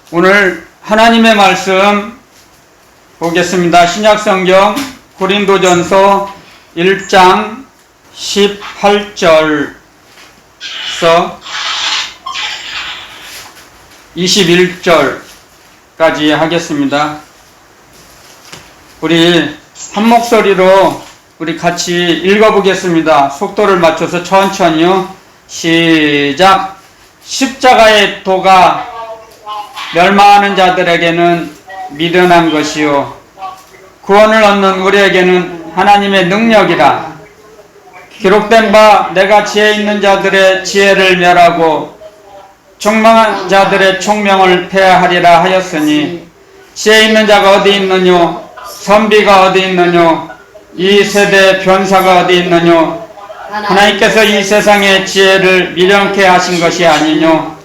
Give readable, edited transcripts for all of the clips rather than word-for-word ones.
오늘 하나님의 말씀 보겠습니다. 신약성경 고린도전서 1장 18절서 21절까지 하겠습니다. 우리 한 목소리로 우리 같이 읽어보겠습니다. 속도를 맞춰서 천천히요. 시작. 십자가의 도가 멸망하는 자들에게는 미련한 것이요 구원을 얻는 우리에게는 하나님의 능력이라. 기록된 바 내가 지혜 있는 자들의 지혜를 멸하고 총명한 자들의 총명을 폐하리라 하였으니 지혜 있는 자가 어디 있느뇨? 선비가 어디 있느뇨? 이 세대의 변사가 어디 있느뇨? 하나님께서 이 세상의 지혜를 미련케 하신 것이 아니뇨?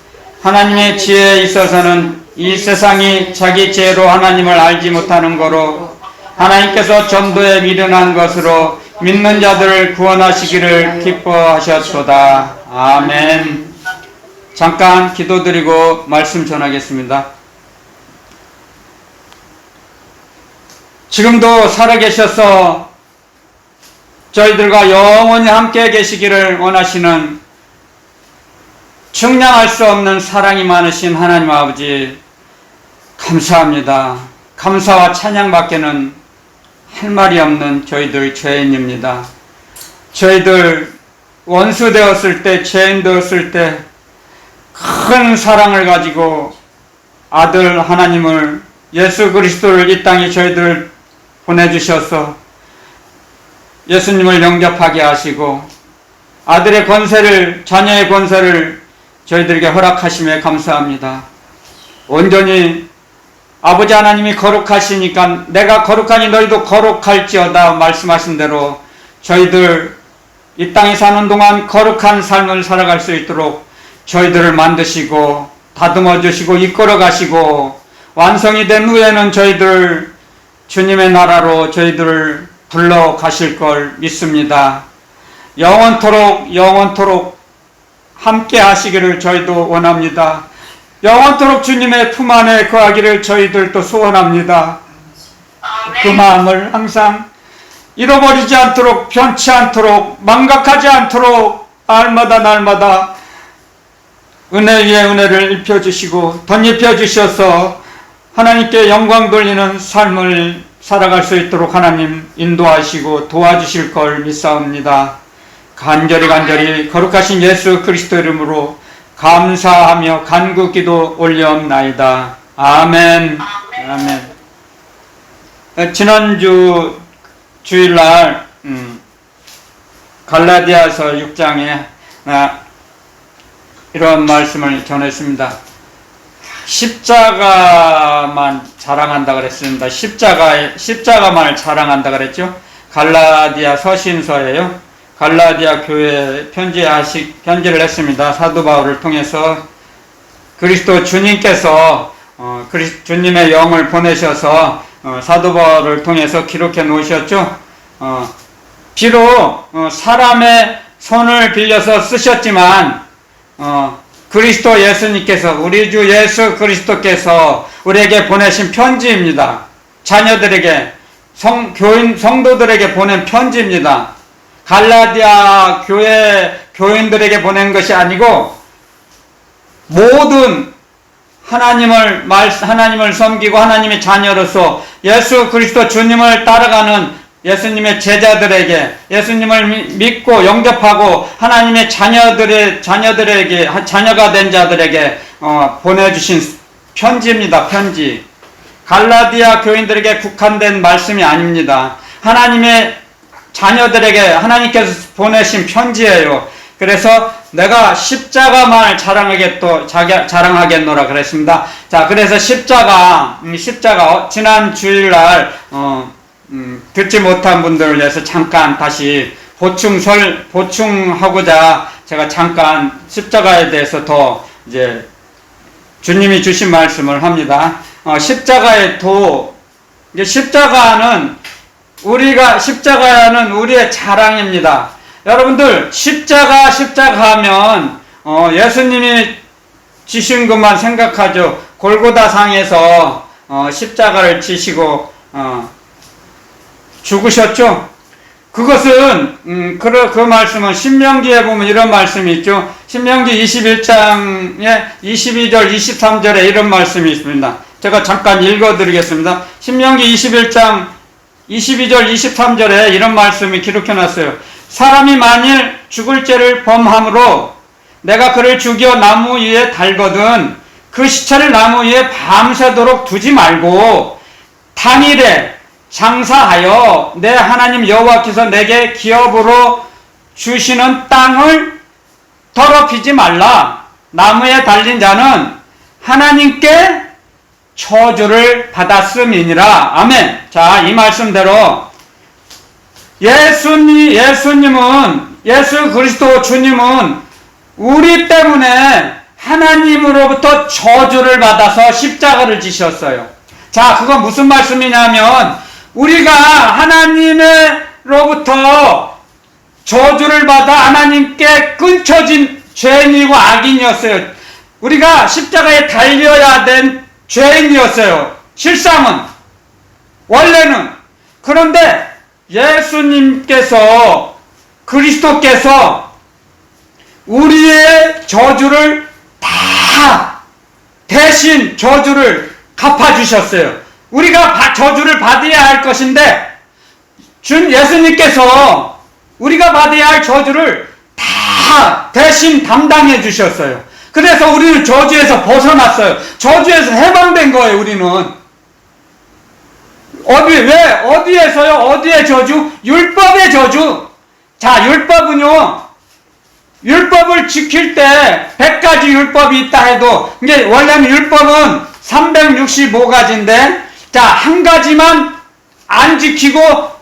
하나님의 지혜에 있어서는 이 세상이 자기 지혜로 하나님을 알지 못하는 거로 하나님께서 전도에 미련한 것으로 믿는 자들을 구원하시기를 기뻐하셨도다. 아멘. 잠깐 기도드리고 말씀 전하겠습니다. 지금도 살아계셔서 저희들과 영원히 함께 계시기를 원하시는 측량할 수 없는 사랑이 많으신 하나님 아버지, 감사합니다. 감사와 찬양밖에는 할 말이 없는 저희들 죄인입니다. 저희들 원수 되었을 때, 죄인 되었을 때 큰 사랑을 가지고 아들 하나님을, 예수 그리스도를 이 땅에 저희들을 보내주셔서 예수님을 영접하게 하시고 아들의 권세를, 자녀의 권세를 저희들에게 허락하심에 감사합니다. 온전히 아버지 하나님이 거룩하시니까 내가 거룩하니 너희도 거룩할지어다 말씀하신 대로 저희들 이 땅에 사는 동안 거룩한 삶을 살아갈 수 있도록 저희들을 만드시고 다듬어 주시고 이끌어 가시고 완성이 된 후에는 저희들 주님의 나라로 저희들을 불러 가실 걸 믿습니다. 영원토록 함께 하시기를 저희도 원합니다. 영원토록 주님의 품 안에 거하기를 저희들도 소원합니다. 그 마음을 항상 잃어버리지 않도록, 변치 않도록, 망각하지 않도록 날마다 은혜 위에 은혜를 입혀주시고 덧입혀 주셔서 하나님께 영광 돌리는 삶을 살아갈 수 있도록 하나님 인도하시고 도와주실 걸 믿사옵니다. 간절히 거룩하신 예수 그리스도 이름으로 감사하며 간구기도 올려옵나이다. 아멘. 지난주 주일날 갈라디아서 6장에 이런 말씀을 전했습니다. 십자가만 자랑한다 그랬습니다. 십자가만을 자랑한다 그랬죠. 갈라디아 서신서예요. 갈라디아 교회에 편지를 했습니다. 사도 바울을 통해서 그리스도 주님께서 주님의 영을 보내셔서 사도 바울을 통해서 기록해 놓으셨죠. 비록 사람의 손을 빌려서 쓰셨지만 그리스도 예수님께서, 우리 주 예수 그리스도께서 우리에게 보내신 편지입니다. 자녀들에게, 성도들에게 보낸 편지입니다. 갈라디아 교인들에게 보낸 것이 아니고 모든 하나님을 섬기고 하나님의 자녀로서 예수 그리스도 주님을 따라가는 예수님의 제자들에게, 예수님을 믿고 영접하고 하나님의 자녀들에게, 자녀가 된 자들에게 보내주신 편지입니다. 편지. 갈라디아 교인들에게 국한된 말씀이 아닙니다. 하나님의 자녀들에게 하나님께서 보내신 편지예요. 그래서 내가 십자가만을 자랑하겠노라 그랬습니다. 자, 그래서 십자가 지난 주일날 듣지 못한 분들을 위해서 잠깐 다시 보충하고자 제가 잠깐 십자가에 대해서 더 이제 주님이 주신 말씀을 합니다. 십자가의 도, 이제 십자가는 우리의 자랑입니다. 여러분들 십자가 하면 예수님이 지신 것만 생각하죠. 골고다상에서 십자가를 지시고 죽으셨죠. 그것은 그 말씀은 신명기에 보면 이런 말씀이 있죠. 신명기 21장에 22절 23절에 이런 말씀이 있습니다. 제가 잠깐 읽어드리겠습니다. 신명기 21장 22절 23절에 이런 말씀이 기록해놨어요. 사람이 만일 죽을 죄를 범함으로 내가 그를 죽여 나무 위에 달거든 그 시체를 나무 위에 밤새도록 두지 말고 당일에 장사하여 내 하나님 여호와께서 내게 기업으로 주시는 땅을 더럽히지 말라. 나무에 달린 자는 하나님께 저주를 받았음이니라. 아멘. 자, 이 말씀대로 예수님은, 예수 그리스도 주님은 우리 때문에 하나님으로부터 저주를 받아서 십자가를 지셨어요. 자, 그건 무슨 말씀이냐면 우리가 하나님으로부터 저주를 받아 하나님께 끊쳐진 죄인이고 악인이었어요. 우리가 십자가에 달려야 된 죄인이었어요. 실상은, 원래는. 그런데 예수님께서, 그리스도께서 우리의 저주를 다 대신 저주를 갚아주셨어요. 우리가 저주를 받아야 할 것인데 예수님께서 우리가 받아야 할 저주를 다 대신 담당해 주셨어요. 그래서 우리는 저주에서 벗어났어요. 저주에서 해방된 거예요. 우리는 어디에서요? 어디의 저주? 율법의 저주. 자, 율법은요, 율법을 지킬 때 100가지 율법이 있다 해도, 이게 원래는 율법은 365가지인데, 자, 한 가지만 안 지키고,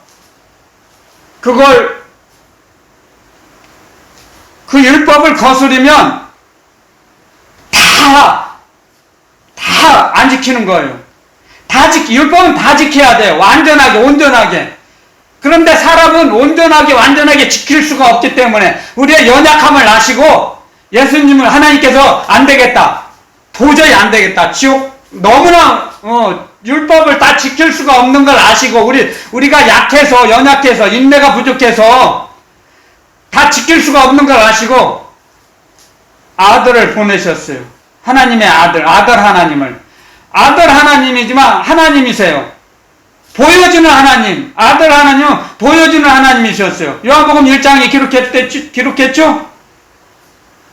그 율법을 거스르면 다 안 지키는 거예요. 율법은 다 지켜야 돼요. 완전하게, 온전하게. 그런데 사람은 온전하게, 완전하게 지킬 수가 없기 때문에 우리의 연약함을 아시고 예수님을 하나님께서 안 되겠다. 도저히 안 되겠다. 지옥, 너무나, 율법을 다 지킬 수가 없는 걸 아시고 우리가 약해서, 연약해서, 인내가 부족해서 다 지킬 수가 없는 걸 아시고 아들을 보내셨어요. 하나님의 아들 하나님을. 아들 하나님이지만 하나님이세요. 보여주는 하나님, 아들 하나님은 보여주는 하나님이셨어요. 요한복음 1장에 기록했죠?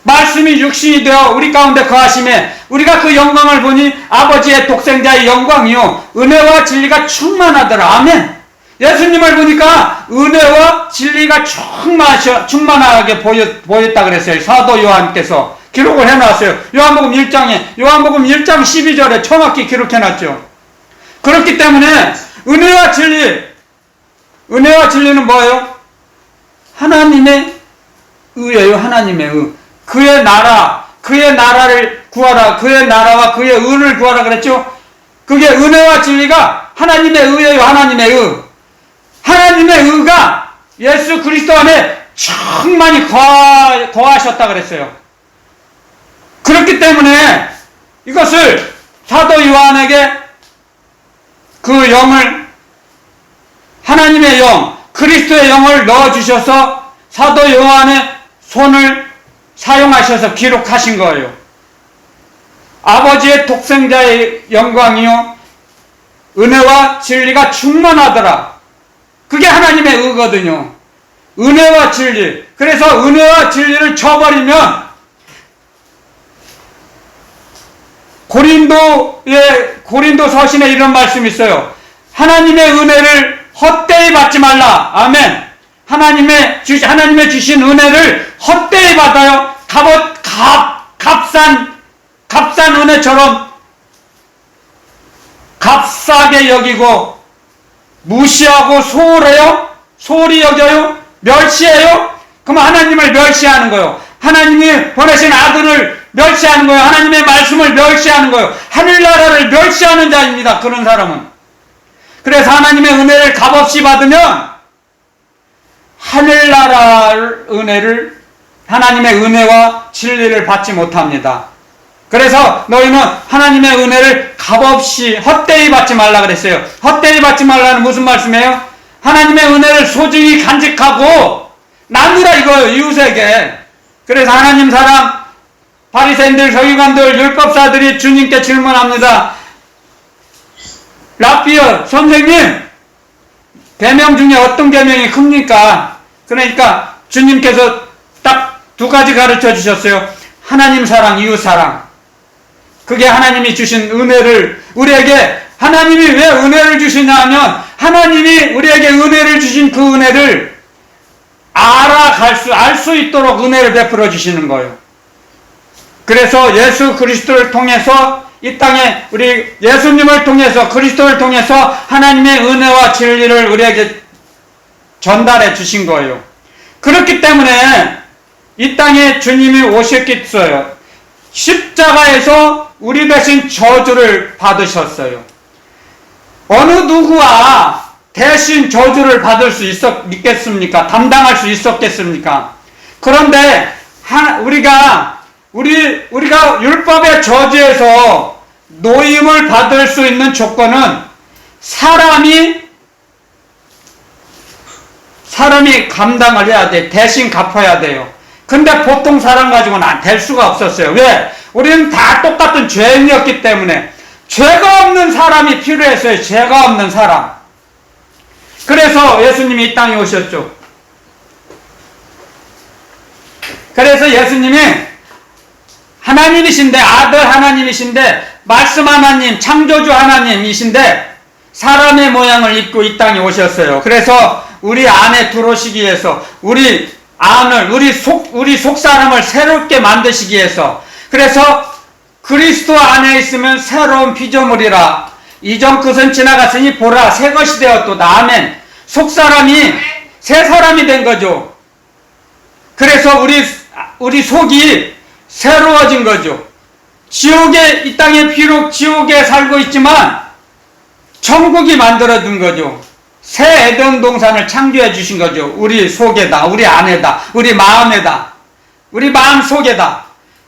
말씀이 육신이 되어 우리 가운데 거하심에 우리가 그 영광을 보니 아버지의 독생자의 영광이요 은혜와 진리가 충만하더라. 아멘. 예수님을 보니까 은혜와 진리가 충만하게 보였다 그랬어요. 사도 요한께서 기록을 해놨어요. 요한복음 1장 12절에 정확히 기록해놨죠. 그렇기 때문에 은혜와 진리는 뭐예요? 하나님의 의예요. 하나님의 의. 그의 나라를 구하라. 그의 나라와 그의 의를 구하라 그랬죠? 그게 은혜와 진리가 하나님의 의예요. 하나님의 의. 하나님의 의가 예수 그리스도 안에 충만히 거하셨다 그랬어요. 그렇기 때문에 이것을 사도 요한에게 그 영을, 하나님의 영, 그리스도의 영을 넣어주셔서 사도 요한의 손을 사용하셔서 기록하신 거예요. 아버지의 독생자의 영광이요 은혜와 진리가 충만하더라. 그게 하나님의 의거든요. 은혜와 진리. 그래서 은혜와 진리를 쳐버리면 고린도 서신에 이런 말씀이 있어요. 하나님의 은혜를 헛되이 받지 말라. 아멘. 하나님의 주신 은혜를 헛되이 받아요. 값싼 은혜처럼 값싸게 여기고 무시하고 소홀히 여겨요? 멸시해요? 그럼 하나님을 멸시하는 거예요. 하나님이 보내신 아들을 멸시하는 거예요. 하나님의 말씀을 멸시하는 거예요. 하늘나라를 멸시하는 자입니다. 그런 사람은. 그래서 하나님의 은혜를 값없이 받으면 하늘나라 은혜를, 하나님의 은혜와 진리를 받지 못합니다. 그래서 너희는 하나님의 은혜를 값없이 헛되이 받지 말라 그랬어요. 헛되이 받지 말라는 무슨 말씀이에요? 하나님의 은혜를 소중히 간직하고 나누라 이거예요. 이웃에게. 그래서 하나님 사랑, 바리새인들, 서기관들, 율법사들이 주님께 질문합니다. 랍비여, 선생님, 계명 중에 어떤 계명이 큽니까? 그러니까 주님께서 딱 두 가지 가르쳐 주셨어요. 하나님 사랑, 이웃 사랑. 그게 하나님이 주신 은혜를, 우리에게 하나님이 왜 은혜를 주시냐 하면 하나님이 우리에게 은혜를 주신 그 은혜를 알 수 있도록 은혜를 베풀어 주시는 거예요. 그래서 예수 그리스도를 통해서 이 땅에 우리 예수님을 통해서 그리스도를 통해서 하나님의 은혜와 진리를 우리에게 전달해 주신 거예요. 그렇기 때문에 이 땅에 주님이 오셨겠어요. 십자가에서 우리 대신 저주를 받으셨어요. 어느 누구와 대신 저주를 받을 수 있겠습니까? 담당할 수 있었겠습니까? 그런데 우리가 율법의 저주에서 노임을 받을 수 있는 조건은 사람이 감당을 해야 돼. 대신 갚아야 돼요. 근데 보통 사람 가지고는 될 수가 없었어요. 왜? 우리는 다 똑같은 죄인이었기 때문에 죄가 없는 사람이 필요했어요. 죄가 없는 사람. 그래서 예수님이 이 땅에 오셨죠. 그래서 예수님이 하나님이신데, 아들 하나님이신데, 말씀 하나님, 창조주 하나님이신데 사람의 모양을 입고 이 땅에 오셨어요. 그래서 우리 안에 들어오시기 위해서 우리 속 사람을 새롭게 만드시기 위해서, 그래서 그리스도 안에 있으면 새로운 피조물이라 이전 것은 지나갔으니 보라 새 것이 되었도다. 아멘. 속 사람이 새 사람이 된 거죠. 그래서 우리 속이 새로워진 거죠. 이 땅에 비록 지옥에 살고 있지만 천국이 만들어둔 거죠. 새 에덴 동산을 창조해 주신 거죠. 우리 속에다, 우리 안에다, 우리 마음에다, 우리 마음 속에다.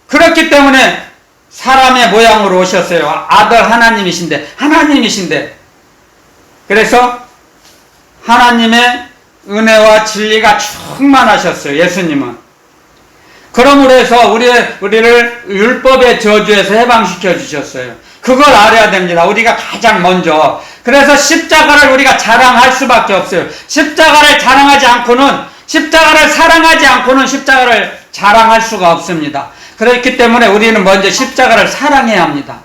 그렇기 때문에 사람의 모양으로 오셨어요. 아들 하나님이신데. 그래서 하나님의 은혜와 진리가 충만하셨어요. 예수님은. 그러므로 해서 우리를 율법의 저주에서 해방시켜 주셨어요. 그걸 알아야 됩니다. 우리가 가장 먼저. 그래서 십자가를 우리가 자랑할 수밖에 없어요. 십자가를 사랑하지 않고는 십자가를 자랑할 수가 없습니다. 그렇기 때문에 우리는 먼저 십자가를 사랑해야 합니다.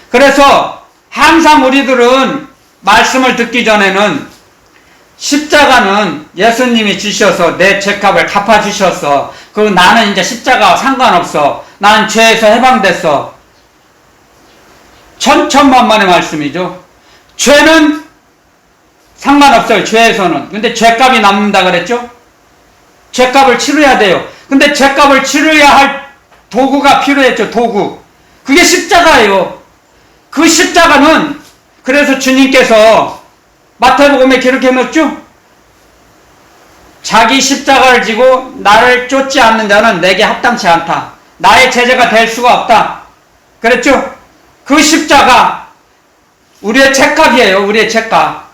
그래서 항상 우리들은 말씀을 듣기 전에는 십자가는 예수님이 주셔서 내 죄값을 갚아주셔서 나는 이제 십자가와 상관없어. 나는 죄에서 해방됐어. 천천만만의 말씀이죠. 죄는 상관없어요. 죄에서는. 근데 죄값이 남는다 그랬죠? 죄값을 치러야 돼요. 근데 죄값을 치러야 할 도구가 필요했죠. 도구. 그게 십자가예요. 그 십자가는 그래서 주님께서 마태복음에 기록해 놓죠? 자기 십자가를 지고 나를 쫓지 않는 자는 내게 합당치 않다. 나의 제자가 될 수가 없다. 그랬죠? 그 십자가 우리의 책값이에요. 우리의 책값.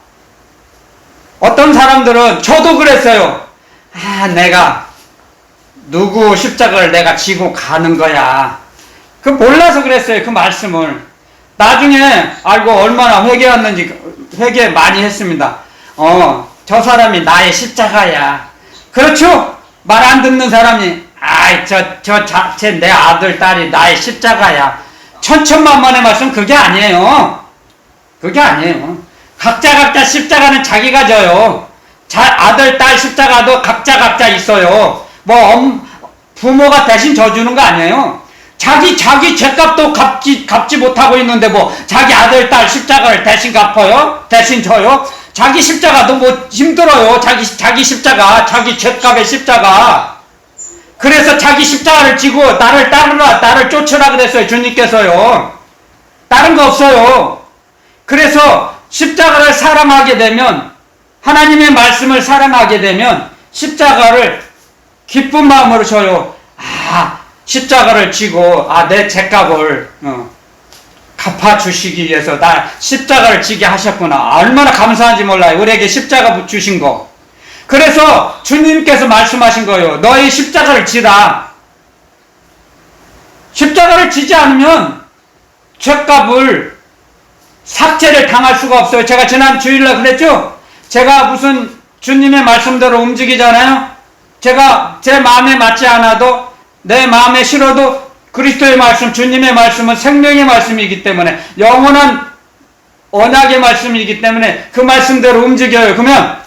어떤 사람들은 저도 그랬어요. 내가 누구 십자가를 내가 지고 가는 거야. 그 몰라서 그랬어요. 그 말씀을. 나중에 알고 얼마나 회개 많이 했습니다. 저 사람이 나의 십자가야. 그렇죠? 말 안 듣는 사람이 쟤 내 아들 딸이 나의 십자가야. 천천만만의 말씀 그게 아니에요. 그게 아니에요. 각자 십자가는 자기가 져요. 아들 딸 십자가도 각자 있어요. 부모가 대신 져주는 거 아니에요. 자기 죄값도 갚지 못하고 있는데 자기 아들 딸 십자가를 대신 갚아요? 대신 져요? 자기 십자가도 힘들어요. 자기 십자가, 자기 죄값의 십자가. 그래서 자기 십자가를 지고 나를 따르라, 나를 쫓으라 그랬어요. 주님께서요. 다른 거 없어요. 그래서 십자가를 사랑하게 되면, 하나님의 말씀을 사랑하게 되면 십자가를 기쁜 마음으로 져요. 십자가를 지고 내 죄값을 갚아주시기 위해서 나 십자가를 지게 하셨구나. 얼마나 감사한지 몰라요. 우리에게 십자가 주신 거. 그래서 주님께서 말씀하신 거예요. 너희 십자가를 지라. 십자가를 지지 않으면 죄값을 삭제를 당할 수가 없어요. 제가 지난 주일날 그랬죠? 제가 무슨 주님의 말씀대로 움직이잖아요. 제가 제 마음에 맞지 않아도 내 마음에 싫어도 그리스도의 말씀, 주님의 말씀은 생명의 말씀이기 때문에 영원한 언약의 말씀이기 때문에 그 말씀대로 움직여요. 그러면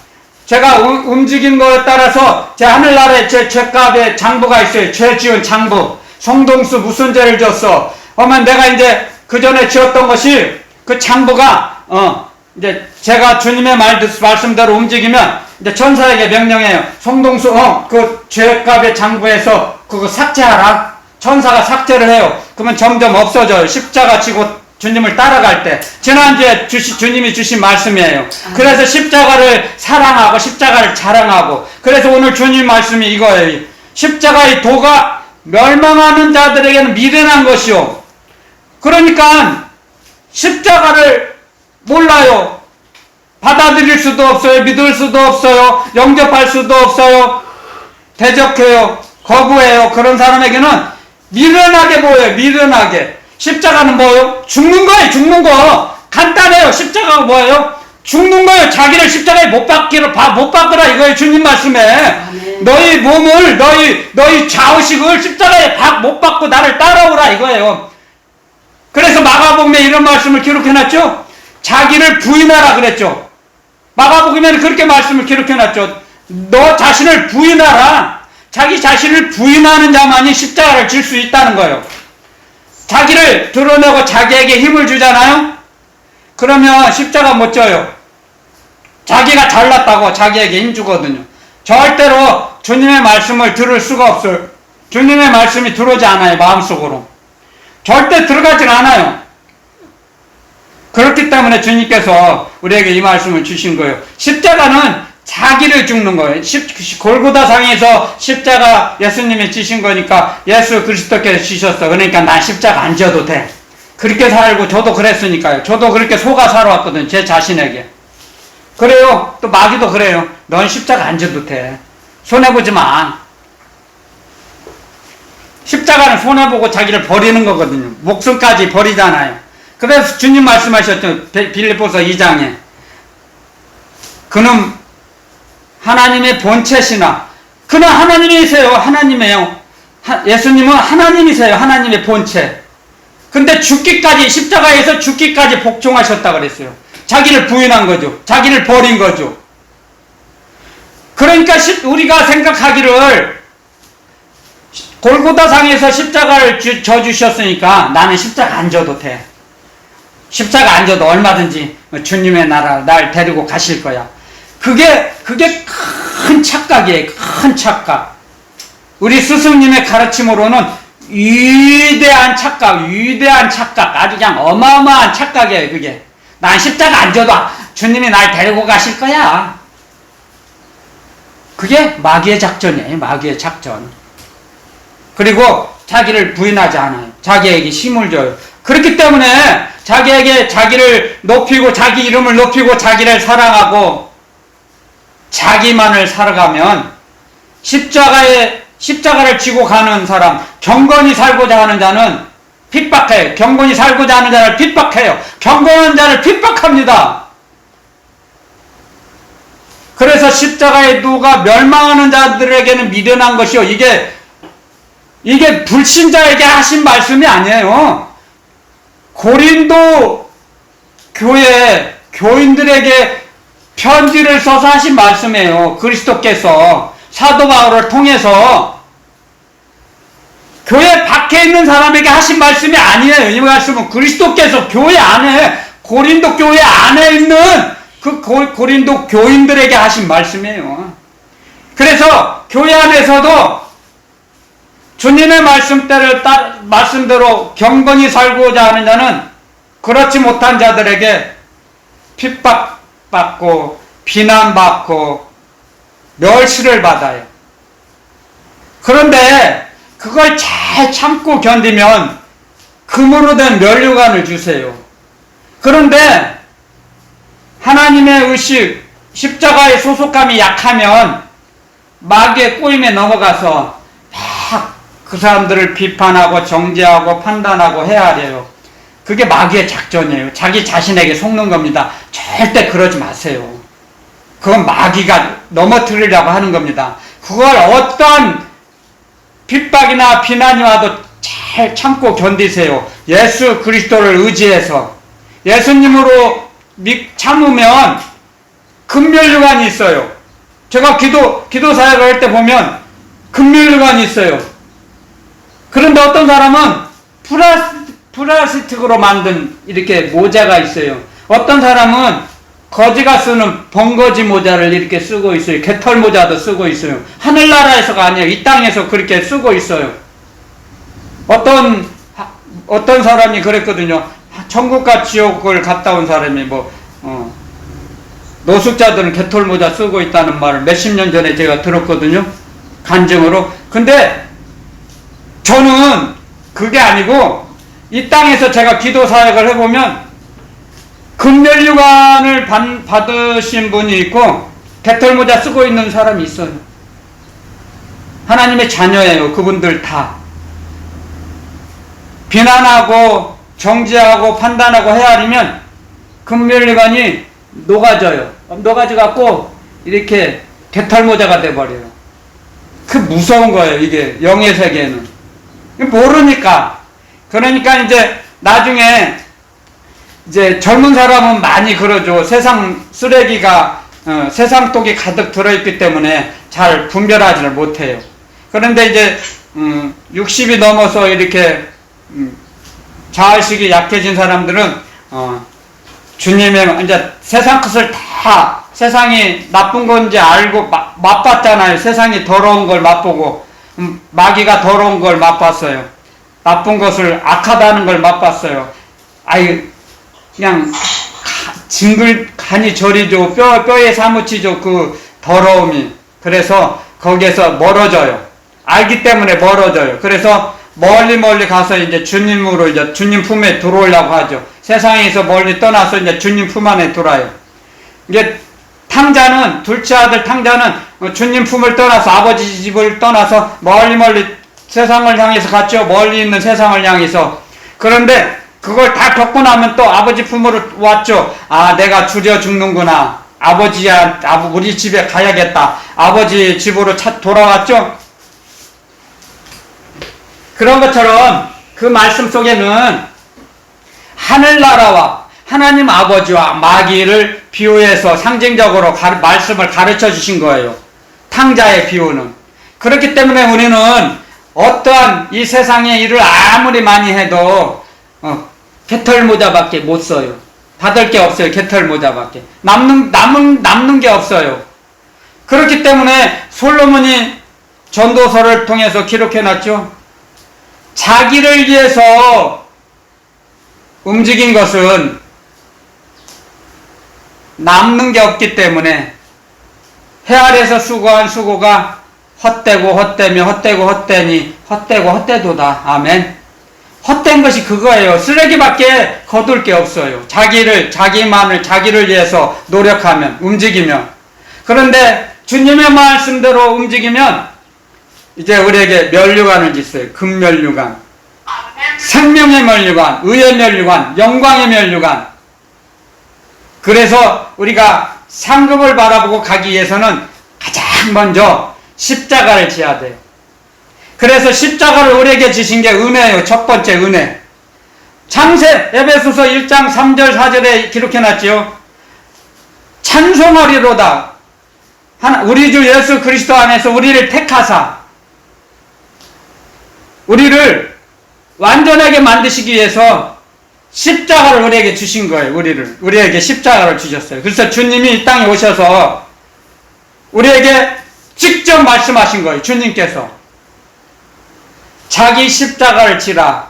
제가 움직인 거에 따라서 제 하늘나라에 제 죄값의 장부가 있어요. 죄 지은 장부. 송동수 무슨 죄를 지었어? 그러면 내가 이제 그 전에 지었던 것이 그 장부가 이제 제가 주님의 말씀대로 움직이면 이제 천사에게 명령해요. 송동수 그 죄값의 장부에서 그거 삭제하라. 천사가 삭제를 해요. 그러면 점점 없어져요. 십자가 지고 주님을 따라갈 때. 지난주에 주님이 주신 말씀이에요. 그래서 십자가를 사랑하고 십자가를 자랑하고, 그래서 오늘 주님 말씀이 이거예요. 십자가의 도가 멸망하는 자들에게는 미련한 것이요. 그러니까 십자가를 몰라요. 받아들일 수도 없어요. 믿을 수도 없어요. 영접할 수도 없어요. 대적해요. 거부해요. 그런 사람에게는 미련하게 보여요. 미련하게. 십자가는 뭐예요? 죽는 거예요. 죽는 거. 간단해요. 십자가가 뭐예요? 죽는 거예요. 자기를 십자가에 못 박으라 이거예요. 주님 말씀에. 아멘. 너희 몸을 너희 좌우식을 십자가에 못 박고 나를 따라오라 이거예요. 그래서 마가복음에 이런 말씀을 기록해놨죠. 자기를 부인하라 그랬죠. 마가복음에는 그렇게 말씀을 기록해놨죠. 너 자신을 부인하라. 자기 자신을 부인하는 자만이 십자가를 질 수 있다는 거예요. 자기를 드러내고 자기에게 힘을 주잖아요. 그러면 십자가 못 져요. 자기가 잘났다고 자기에게 힘 주거든요. 절대로 주님의 말씀을 들을 수가 없어요. 주님의 말씀이 들어오지 않아요. 마음속으로. 절대 들어가질 않아요. 그렇기 때문에 주님께서 우리에게 이 말씀을 주신 거예요. 십자가는 자기를 죽는 거예요. 골고다상에서 십자가 예수님이 지신 거니까 예수 그리스도께서 지셨어. 그러니까 난 십자가 안 져도 돼. 그렇게 살고 저도 그랬으니까요. 저도 그렇게 속아 살아왔거든. 제 자신에게. 그래요. 또 마귀도 그래요. 넌 십자가 안 져도 돼. 손해보지 마. 십자가는 손해보고 자기를 버리는 거거든요. 목숨까지 버리잖아요. 그래서 주님 말씀하셨죠. 빌립보서 2장에. 그는 하나님의 본체시나. 그는 하나님이세요. 하나님이에요. 예수님은 하나님이세요. 하나님의 본체. 근데 죽기까지, 십자가에서 죽기까지 복종하셨다 그랬어요. 자기를 부인한 거죠. 자기를 버린 거죠. 그러니까 우리가 생각하기를 골고다상에서 십자가를 져주셨으니까 나는 십자가 안 져도 돼. 십자가 안 져도 얼마든지 주님의 나라 날 데리고 가실 거야. 그게 큰 착각이에요. 큰 착각. 우리 스승님의 가르침으로는 위대한 착각, 아주 그냥 어마어마한 착각이에요. 그게. 난 십자가 안 져도 주님이 날 데리고 가실 거야. 그게 마귀의 작전이에요. 마귀의 작전. 그리고 자기를 부인하지 않아요. 자기에게 힘을 줘요. 그렇기 때문에 자기에게 자기를 높이고 자기 이름을 높이고 자기를 사랑하고 자기만을 살아가면 십자가를 지고 가는 사람, 경건히 살고자 하는 자는 핍박해요. 경건히 살고자 하는 자를 핍박해요. 경건한 자를 핍박합니다. 그래서 십자가의 도가 멸망하는 자들에게는 미련한 것이요. 이게 불신자에게 하신 말씀이 아니에요. 고린도 교회 교인들에게 편지를 써서 하신 말씀이에요. 그리스도께서 사도 바울을 통해서 교회 밖에 있는 사람에게 하신 말씀이 아니에요. 이 말씀은 그리스도께서 교회 안에, 고린도 교회 안에 있는 그 고린도 교인들에게 하신 말씀이에요. 그래서 교회 안에서도 주님의 말씀대로 경건히 살고자 하는 자는 그렇지 못한 자들에게 핍박받고 비난받고 멸시를 받아요. 그런데 그걸 잘 참고 견디면 금으로 된 면류관을 주세요. 그런데 하나님의 의식, 십자가의 소속감이 약하면 마귀의 꼬임에 넘어가서 막 그 사람들을 비판하고 정죄하고 판단하고 헤아려요. 그게 마귀의 작전이에요. 자기 자신에게 속는 겁니다. 절대 그러지 마세요. 그건 마귀가 넘어뜨리려고 하는 겁니다. 그걸 어떠한 핍박이나 비난이 와도 잘 참고 견디세요. 예수 그리스도를 의지해서 예수님으로 참으면 금면류관이 있어요. 제가 기도 사역을 할 때 보면 금면류관이 있어요. 그런데 어떤 사람은 플라스틱으로 만든 이렇게 모자가 있어요. 어떤 사람은 거지가 쓰는 번거지 모자를 이렇게 쓰고 있어요. 개털 모자도 쓰고 있어요. 하늘나라에서가 아니에요. 이 땅에서 그렇게 쓰고 있어요. 어떤 사람이 그랬거든요. 천국과 지옥을 갔다 온 사람이 노숙자들은 개털 모자 쓰고 있다는 말을 몇십 년 전에 제가 들었거든요. 간증으로. 근데 저는 그게 아니고 이 땅에서 제가 기도 사역을 해보면 금면류관을 받으신 분이 있고 개털 모자 쓰고 있는 사람이 있어요. 하나님의 자녀예요. 그분들 다. 비난하고 정죄하고 판단하고 헤아리면 금면류관이 녹아져요. 녹아져갖고 이렇게 개털 모자가 돼버려요. 그 무서운 거예요. 이게 영의 세계는. 모르니까. 그러니까 이제 나중에 이제 젊은 사람은 많이 그러죠. 세상 쓰레기가 세상 독이 가득 들어있기 때문에 잘 분별하지를 못해요. 그런데 이제 60이 넘어서 이렇게 자의식이 약해진 사람들은 주님의 이제 세상 것을 다 세상이 나쁜 건지 알고 맛봤잖아요. 세상이 더러운 걸 맛보고 마귀가 더러운 걸 맛봤어요. 나쁜 것을 악하다는 걸 맛봤어요. 그냥 간이 저리죠. 뼈에 사무치죠. 그 더러움이. 그래서 거기에서 멀어져요. 알기 때문에 멀어져요. 그래서 멀리 가서 이제 주님으로 이제 주님 품에 들어오려고 하죠. 세상에서 멀리 떠나서 이제 주님 품 안에 들어와요. 이게 탕자는 둘째 아들 탕자는 주님 품을 떠나서 아버지 집을 떠나서 멀리 세상을 향해서 갔죠. 멀리 있는 세상을 향해서. 그런데 그걸 다 겪고 나면 또 아버지 품으로 왔죠. 내가 줄여 죽는구나. 아버지야, 우리 집에 가야겠다. 아버지 집으로 돌아왔죠. 그런 것처럼 그 말씀 속에는 하늘나라와 하나님 아버지와 마귀를 비유해서 상징적으로 말씀을 가르쳐 주신 거예요. 탕자의 비유는. 그렇기 때문에 우리는 어떠한 이 세상의 일을 아무리 많이 해도 개털 모자밖에 못 써요. 받을 게 없어요. 개털 모자밖에. 남는 게 없어요. 그렇기 때문에 솔로몬이 전도서를 통해서 기록해 놨죠. 자기를 위해서 움직인 것은 남는 게 없기 때문에 해 아래서 수고한 수고가 헛되고 헛되며 헛되고 헛되니 헛되고 헛되도다. 아멘. 헛된 것이 그거예요. 쓰레기밖에 거둘 게 없어요. 자기를 위해서 노력하면, 움직이면. 그런데 주님의 말씀대로 움직이면 이제 우리에게 면류관을 짓어요. 금면류관. 생명의 면류관, 의의 면류관, 영광의 면류관. 그래서 우리가 상급을 바라보고 가기 위해서는 가장 먼저 십자가를 지어야 돼요. 그래서 십자가를 우리에게 주신 게 은혜예요. 첫 번째 은혜. 창세 에베소서 1장 3절 4절에 기록해놨지요. 찬송하리로다. 우리 주 예수 그리스도 안에서 우리를 택하사 우리를 완전하게 만드시기 위해서 십자가를 우리에게 주신 거예요. 우리에게 십자가를 주셨어요. 그래서 주님이 이 땅에 오셔서 우리에게 직접 말씀하신 거예요. 주님께서 자기 십자가를 지라.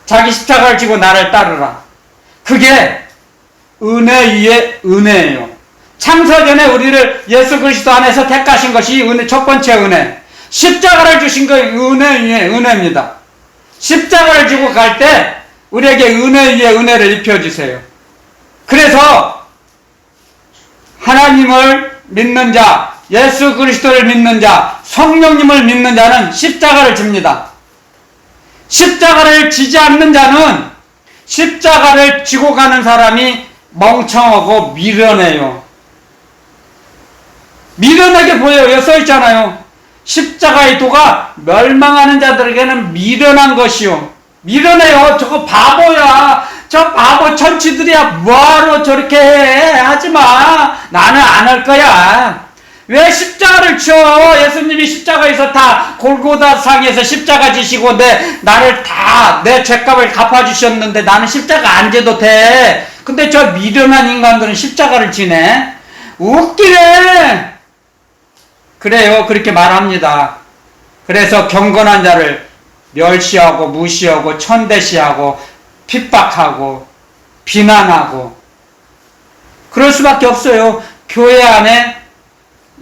자기 십자가를 지고 나를 따르라. 그게 은혜 위에 은혜예요. 창세전에 우리를 예수 그리스도 안에서 택하신 것이 첫 번째 은혜. 십자가를 주신 거 은혜 위에 은혜입니다. 십자가를 주고 갈 때 우리에게 은혜 위에 은혜를 입혀주세요. 그래서 하나님을 믿는 자, 예수 그리스도를 믿는 자, 성령님을 믿는 자는 십자가를 줍니다. 십자가를 지지 않는 자는 십자가를 지고 가는 사람이 멍청하고 미련해요. 미련하게 보여요. 여기 써있잖아요. 십자가의 도가 멸망하는 자들에게는 미련한 것이요. 미련해요. 저거 바보야. 저 바보 천치들이야. 뭐하러 저렇게 해. 하지마. 나는 안 할 거야. 왜 십자가를 쳐? 예수님이 십자가에서 다 골고다 상에서 십자가 지시고 나를 다 내 죄값을 갚아주셨는데 나는 십자가 안 지도 돼. 근데 저 미련한 인간들은 십자가를 지네. 웃기네. 그래요. 그렇게 말합니다. 그래서 경건한 자를 멸시하고 무시하고 천대시하고 핍박하고 비난하고 그럴 수밖에 없어요. 교회 안에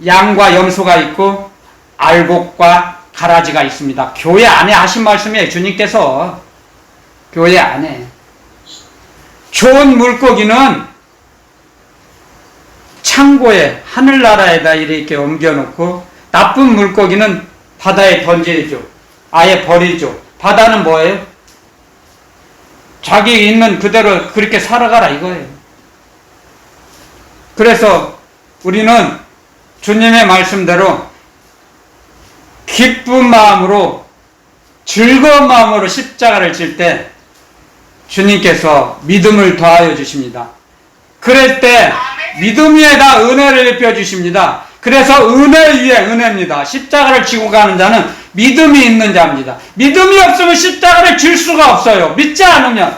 양과 염소가 있고 알곡과 가라지가 있습니다. 교회 안에 하신 말씀이에요. 주님께서 교회 안에 좋은 물고기는 창고에 하늘나라에다 이렇게 옮겨놓고 나쁜 물고기는 바다에 던지죠. 아예 버리죠. 바다는 뭐예요? 자기 있는 그대로 그렇게 살아가라 이거예요. 그래서 우리는 주님의 말씀대로 기쁜 마음으로 즐거운 마음으로 십자가를 질 때 주님께서 믿음을 더하여 주십니다. 그럴 때 믿음 위에다 은혜를 입혀 주십니다. 그래서 은혜 위에 은혜입니다. 십자가를 지고 가는 자는 믿음이 있는 자입니다. 믿음이 없으면 십자가를 질 수가 없어요. 믿지 않으면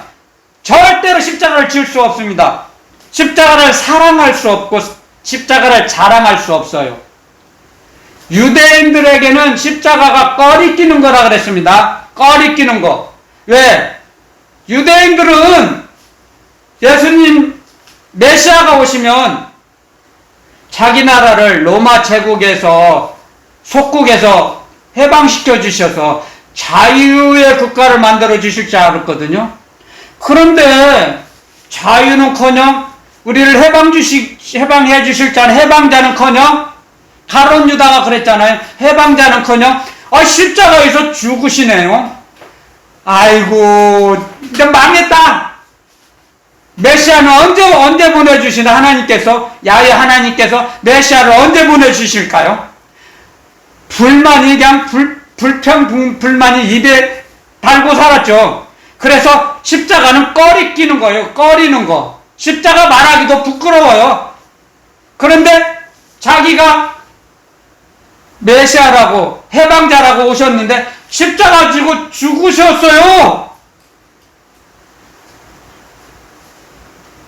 절대로 십자가를 질 수 없습니다. 십자가를 사랑할 수 없고 십자가를 자랑할 수 없어요. 유대인들에게는 십자가가 꺼리끼는 거라 그랬습니다. 꺼리끼는 거. 왜? 유대인들은 예수님 메시아가 오시면 자기 나라를 로마 제국에서 속국에서 해방시켜 주셔서 자유의 국가를 만들어 주실 줄 알았거든요. 그런데 자유는커녕 우리를 해방해 주실 자는 해방자는커녕 가룟 유다가 그랬잖아요. 해방자는커녕 십자가에서 죽으시네요. 아이고 이제 망했다. 메시아는 언제 보내주시나 하나님께서 야훼 하나님께서 메시아를 언제 보내주실까요? 불만이 그냥 불평불만이 입에 달고 살았죠. 그래서 십자가는 꺼리끼는 거예요. 꺼리는 거. 십자가 말하기도 부끄러워요. 그런데 자기가 메시아라고 해방자라고 오셨는데 십자가 지고 죽으셨어요.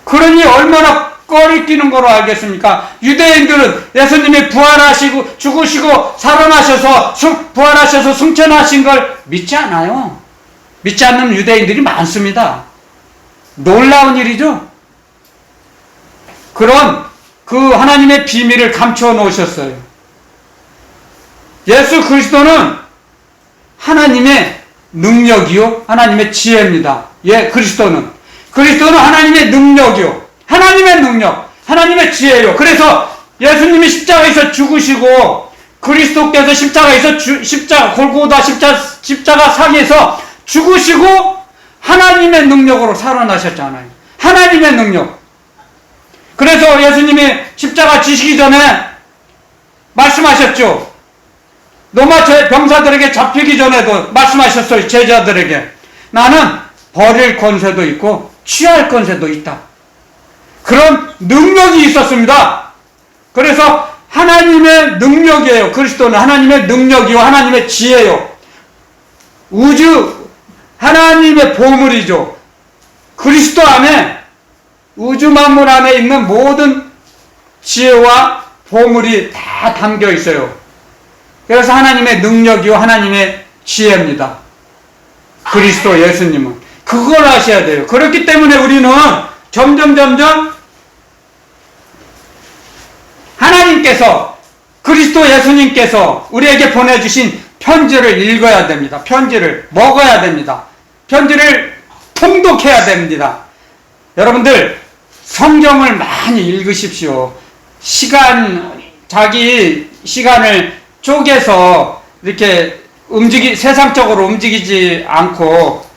그러니 얼마나 꺼리끼는 거로 알겠습니까? 유대인들은 예수님이 부활하시고 죽으시고 살아나셔서 부활하셔서 승천하신 걸 믿지 않아요. 믿지 않는 유대인들이 많습니다. 놀라운 일이죠. 그런 그 하나님의 비밀을 감춰 놓으셨어요. 예수 그리스도는 하나님의 능력이요 하나님의 지혜입니다. 그리스도는 하나님의 능력이요 하나님의 능력 하나님의 지혜요. 그래서 예수님이 십자가에서 죽으시고 그리스도께서 십자가 골고다 십자가 상에서 죽으시고 하나님의 능력으로 살아나셨잖아요. 하나님의 능력. 그래서 예수님이 십자가 지시기 전에 말씀하셨죠. 로마 병사들에게 잡히기 전에도 말씀하셨어요. 제자들에게. 나는 버릴 권세도 있고 취할 권세도 있다. 그런 능력이 있었습니다. 그래서 하나님의 능력이에요. 그리스도는 하나님의 능력이요 하나님의 지혜요. 하나님의 보물이죠. 그리스도 안에 우주 만물 안에 있는 모든 지혜와 보물이 다 담겨 있어요. 그래서 하나님의 능력이요 하나님의 지혜입니다. 그리스도 예수님은 그걸 아셔야 돼요. 그렇기 때문에 우리는 점점 하나님께서 그리스도 예수님께서 우리에게 보내주신 편지를 읽어야 됩니다. 편지를 먹어야 됩니다. 편지를 통독해야 됩니다. 여러분들 성경을 많이 읽으십시오. 자기 시간을 쪼개서 이렇게 세상적으로 움직이지 않고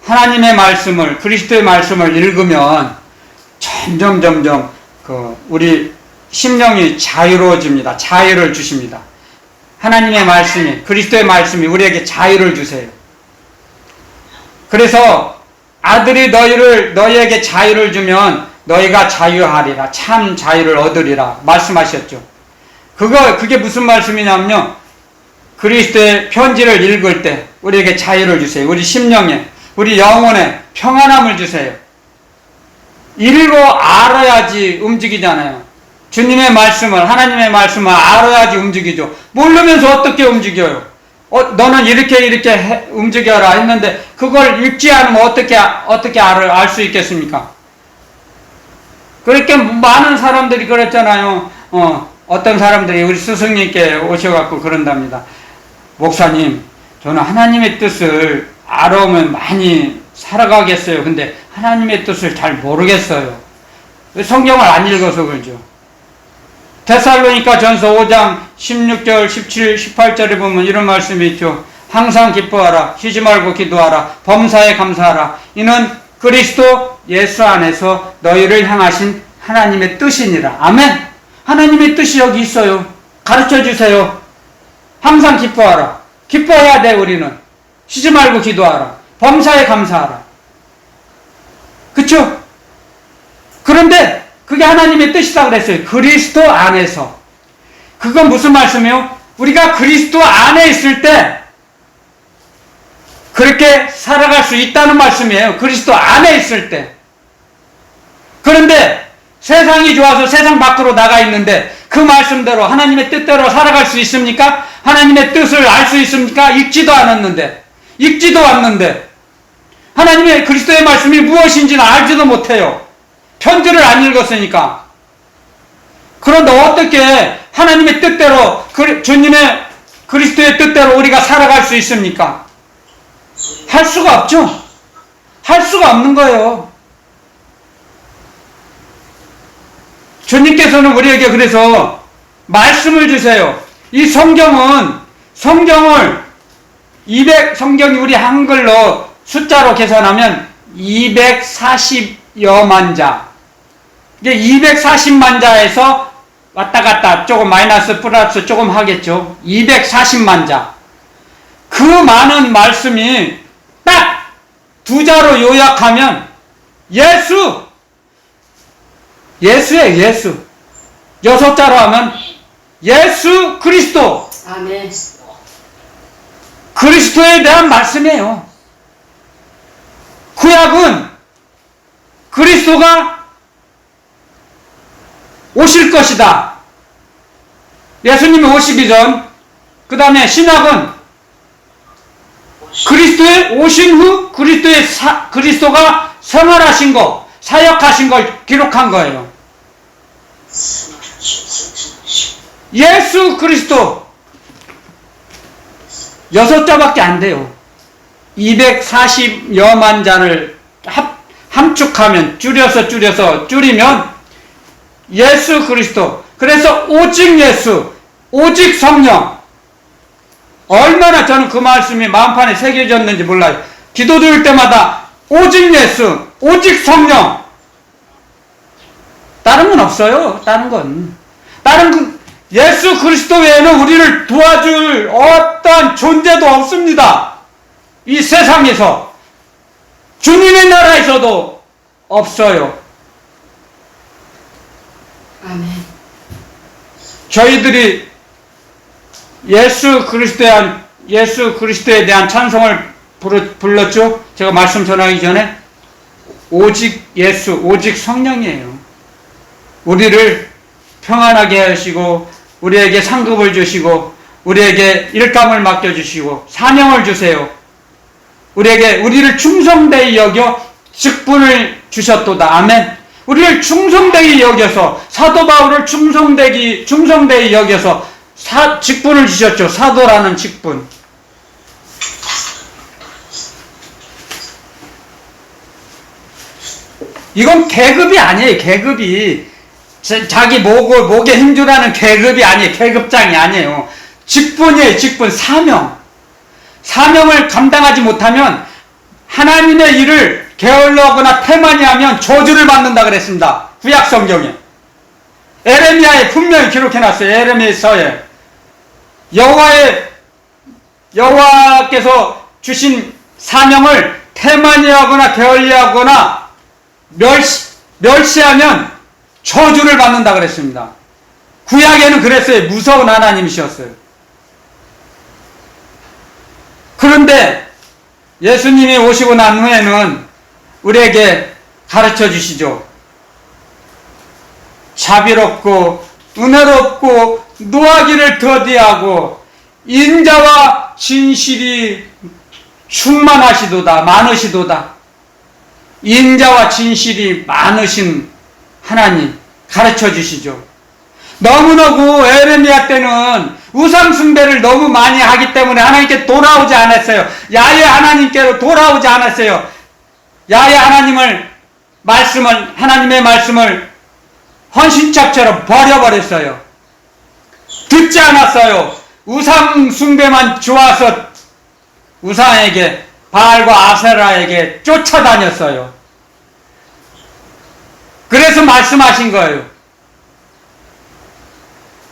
하나님의 말씀을, 그리스도의 말씀을 읽으면 점점 우리 심령이 자유로워집니다. 자유를 주십니다. 하나님의 말씀이, 그리스도의 말씀이 우리에게 자유를 주세요. 그래서 아들이 너희에게 자유를 주면 너희가 자유하리라. 참 자유를 얻으리라. 말씀하셨죠. 그게 무슨 말씀이냐면요. 그리스도의 편지를 읽을 때 우리에게 자유를 주세요. 우리 심령에, 우리 영혼에 평안함을 주세요. 읽고 알아야지 움직이잖아요. 주님의 말씀을, 하나님의 말씀을 알아야지 움직이죠. 모르면서 어떻게 움직여요? 너는 이렇게 움직여라 했는데 그걸 읽지 않으면 어떻게 알 수 있겠습니까? 그렇게 많은 사람들이 그랬잖아요. 어떤 사람들이 우리 스승님께 오셔갖고 그런답니다. 목사님, 저는 하나님의 뜻을 알아오면 많이 살아가겠어요. 근데 하나님의 뜻을 잘 모르겠어요. 성경을 안 읽어서 그러죠. 데살로니가 전서 5장 16절, 17, 18절에 보면 이런 말씀이 있죠. 항상 기뻐하라. 쉬지 말고 기도하라. 범사에 감사하라. 이는 그리스도 예수 안에서 너희를 향하신 하나님의 뜻이니라. 아멘. 하나님의 뜻이 여기 있어요. 가르쳐 주세요. 항상 기뻐하라. 기뻐해야 돼. 우리는 쉬지 말고 기도하라. 범사에 감사하라. 그쵸? 그런데 그게 하나님의 뜻이다 그랬어요. 그리스도 안에서. 그건 무슨 말씀이에요? 우리가 그리스도 안에 있을 때 그렇게 살아갈 수 있다는 말씀이에요. 그리스도 안에 있을 때. 그런데 세상이 좋아서 세상 밖으로 나가 있는데 그 말씀대로 하나님의 뜻대로 살아갈 수 있습니까? 하나님의 뜻을 알 수 있습니까? 읽지도 않았는데, 읽지도 않는데 하나님의 그리스도의 말씀이 무엇인지는 알지도 못해요. 편지를 안 읽었으니까. 그런데 어떻게 하나님의 뜻대로, 주님의 그리스도의 뜻대로 우리가 살아갈 수 있습니까? 할 수가 없죠. 할 수가 없는 거예요. 주님께서는 우리에게 그래서 말씀을 주세요. 이 성경을 성경이 우리 한글로 숫자로 계산하면 240여만 자. 이제 240만 자에서 왔다 갔다 조금 마이너스 플러스 조금 하겠죠. 240만 자. 그 많은 말씀이 딱 두 자로 요약하면 예수예요, 예수. 6자로 하면 예수 그리스도. 아멘. 그리스도에 대한 말씀이에요. 구약은 그리스도가 오실 것이다. 예수님이 오시기 전, 그 다음에 신약은 그리스도의 오신 후 그리스도가 생활하신 거, 사역하신 걸 기록한 거예요. 예수 그리스도 6자밖에 안 돼요. 240여만 자를 함축하면, 줄이면 예수 그리스도. 그래서 오직 예수, 오직 성령. 얼마나 저는 그 말씀이 마음판에 새겨졌는지 몰라요. 기도 드릴 때마다 오직 예수, 오직 성령. 다른 건 없어요. 예수 그리스도 외에는 우리를 도와줄 어떤 존재도 없습니다. 이 세상에서. 주님의 나라에서도 없어요. 아멘. 저희들이 예수 그리스도에 대한 찬송을 불렀죠. 제가 말씀 전하기 전에 오직 예수, 오직 성령이에요. 우리를 평안하게 하시고 우리에게 상급을 주시고 우리에게 일감을 맡겨주시고 사명을 주세요. 우리를 충성되이 여겨 직분을 주셨도다. 아멘. 우리를 충성되이 여겨서, 사도 바울을 충성되이 여겨서 직분을 주셨죠. 사도라는 직분. 이건 계급이 아니에요. 계급이 자기 목에 힘주라는 계급이 아니에요. 계급장이 아니에요. 직분이에요. 직분. 사명을 감당하지 못하면 하나님의 일을 게을러하거나 태만히 하면 저주를 받는다 그랬습니다. 구약 성경에. 에레미야에 분명히 기록해놨어요. 에레미야서에. 여호와께서 주신 사명을 태만히 하거나 게을리 하거나 멸시하면 저주를 받는다 그랬습니다. 구약에는 그랬어요. 무서운 하나님이셨어요. 그런데 예수님이 오시고 난 후에는 우리에게 가르쳐 주시죠. 자비롭고 은혜롭고 노하기를 더디하고 인자와 진실이 충만하시도다. 많으시도다. 인자와 진실이 많으신 하나님 가르쳐 주시죠. 너무너무 에레미야 때는 우상숭배를 너무 많이 하기 때문에 하나님께 돌아오지 않았어요. 야훼 하나님께로 돌아오지 않았어요. 야훼 하나님의 말씀을 헌신짝처럼 버려버렸어요. 듣지 않았어요. 우상숭배만 좋아서 우상에게, 바알과 아세라에게 쫓아다녔어요. 그래서 말씀하신 거예요.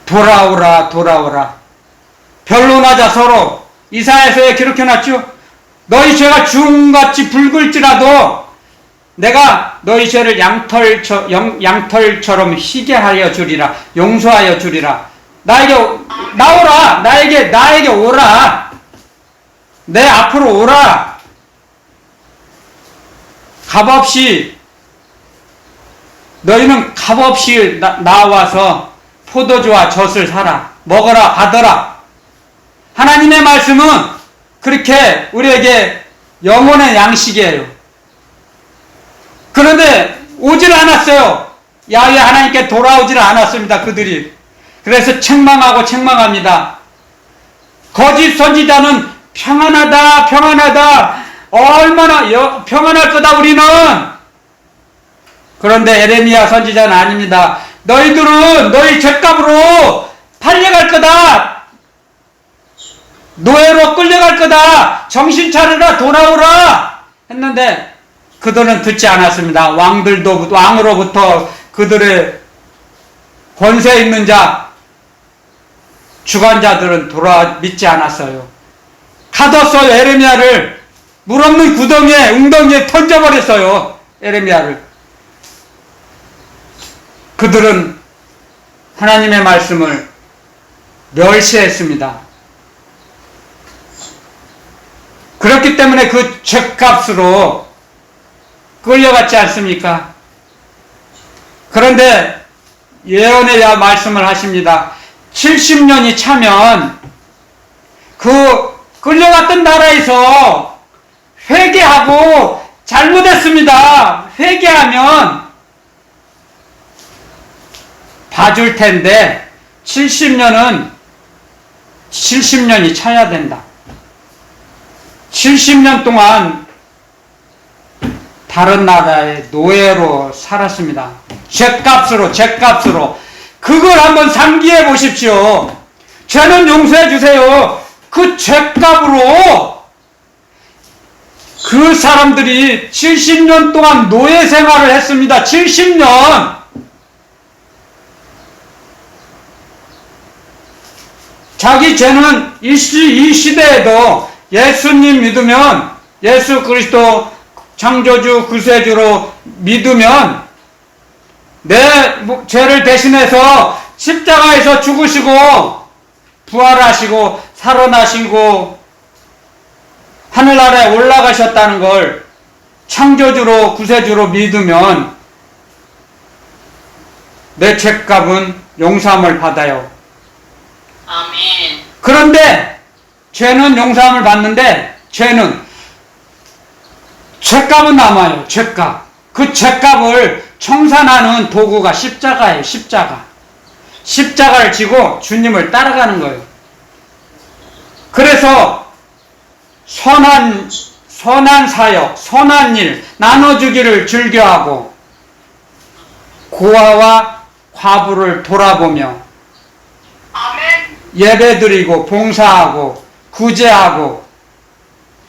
돌아오라, 돌아오라. 변론하자 서로. 이사야서에 기록해놨죠. 너희 죄가 주홍같이 붉을지라도 내가 너희 죄를 양털처럼 희게 하여 주리라. 용서하여 주리라. 나에게 나오라. 나에게 오라. 내 앞으로 오라. 값없이 너희는 값없이 나와서 포도주와 젖을 사라. 먹어라, 받아라. 하나님의 말씀은 그렇게 우리에게 영혼의 양식이에요. 그런데 오질 않았어요. 야훼 하나님께 돌아오질 않았습니다. 그들이. 그래서 책망합니다. 거짓 선지자는 평안하다, 평안하다. 얼마나 평안할 거다 우리는. 그런데 에레미야 선지자는 아닙니다. 너희들은 너희 죗값으로 팔려갈 거다. 노예로 끌려갈 거다. 정신 차리라, 돌아오라 했는데 그들은 듣지 않았습니다. 왕으로부터 그들의 권세 있는 자, 주관자들은 믿지 않았어요. 가뒀어요. 에레미야를 물 없는 구덩이에, 웅덩이에 던져버렸어요. 에레미야를. 그들은 하나님의 말씀을 멸시했습니다. 그렇기 때문에 그 죗값으로 끌려갔지 않습니까? 그런데 예언의 말씀을 하십니다. 70년이 차면 그 끌려갔던 나라에서 회개하고 잘못했습니다. 회개하면 봐줄 텐데 70년이 차야 된다. 70년 동안 다른 나라의 노예로 살았습니다. 죗값으로. 그걸 한번 상기해 보십시오. 죄는 용서해 주세요. 그 죗값으로 그 사람들이 70년 동안 노예 생활을 했습니다. 70년. 자기 죄는 이 시대에도 예수님 믿으면, 예수 그리스도 창조주 구세주로 믿으면 내 죄를 대신해서 십자가에서 죽으시고 부활하시고 살아나시고 하늘나라에 올라가셨다는 걸 창조주로 구세주로 믿으면 내 죄값은 용서함을 받아요. 아멘. 그런데 죄는 용서함을 받는데 죄값은 남아요. 죄값. 그 죄값을 청산하는 도구가 십자가예요. 십자가. 십자가를 지고 주님을 따라가는 거예요. 그래서 선한 사역, 선한 일, 나눠주기를 즐겨하고 고아와 과부를 돌아보며 아멘. 예배드리고 봉사하고 구제하고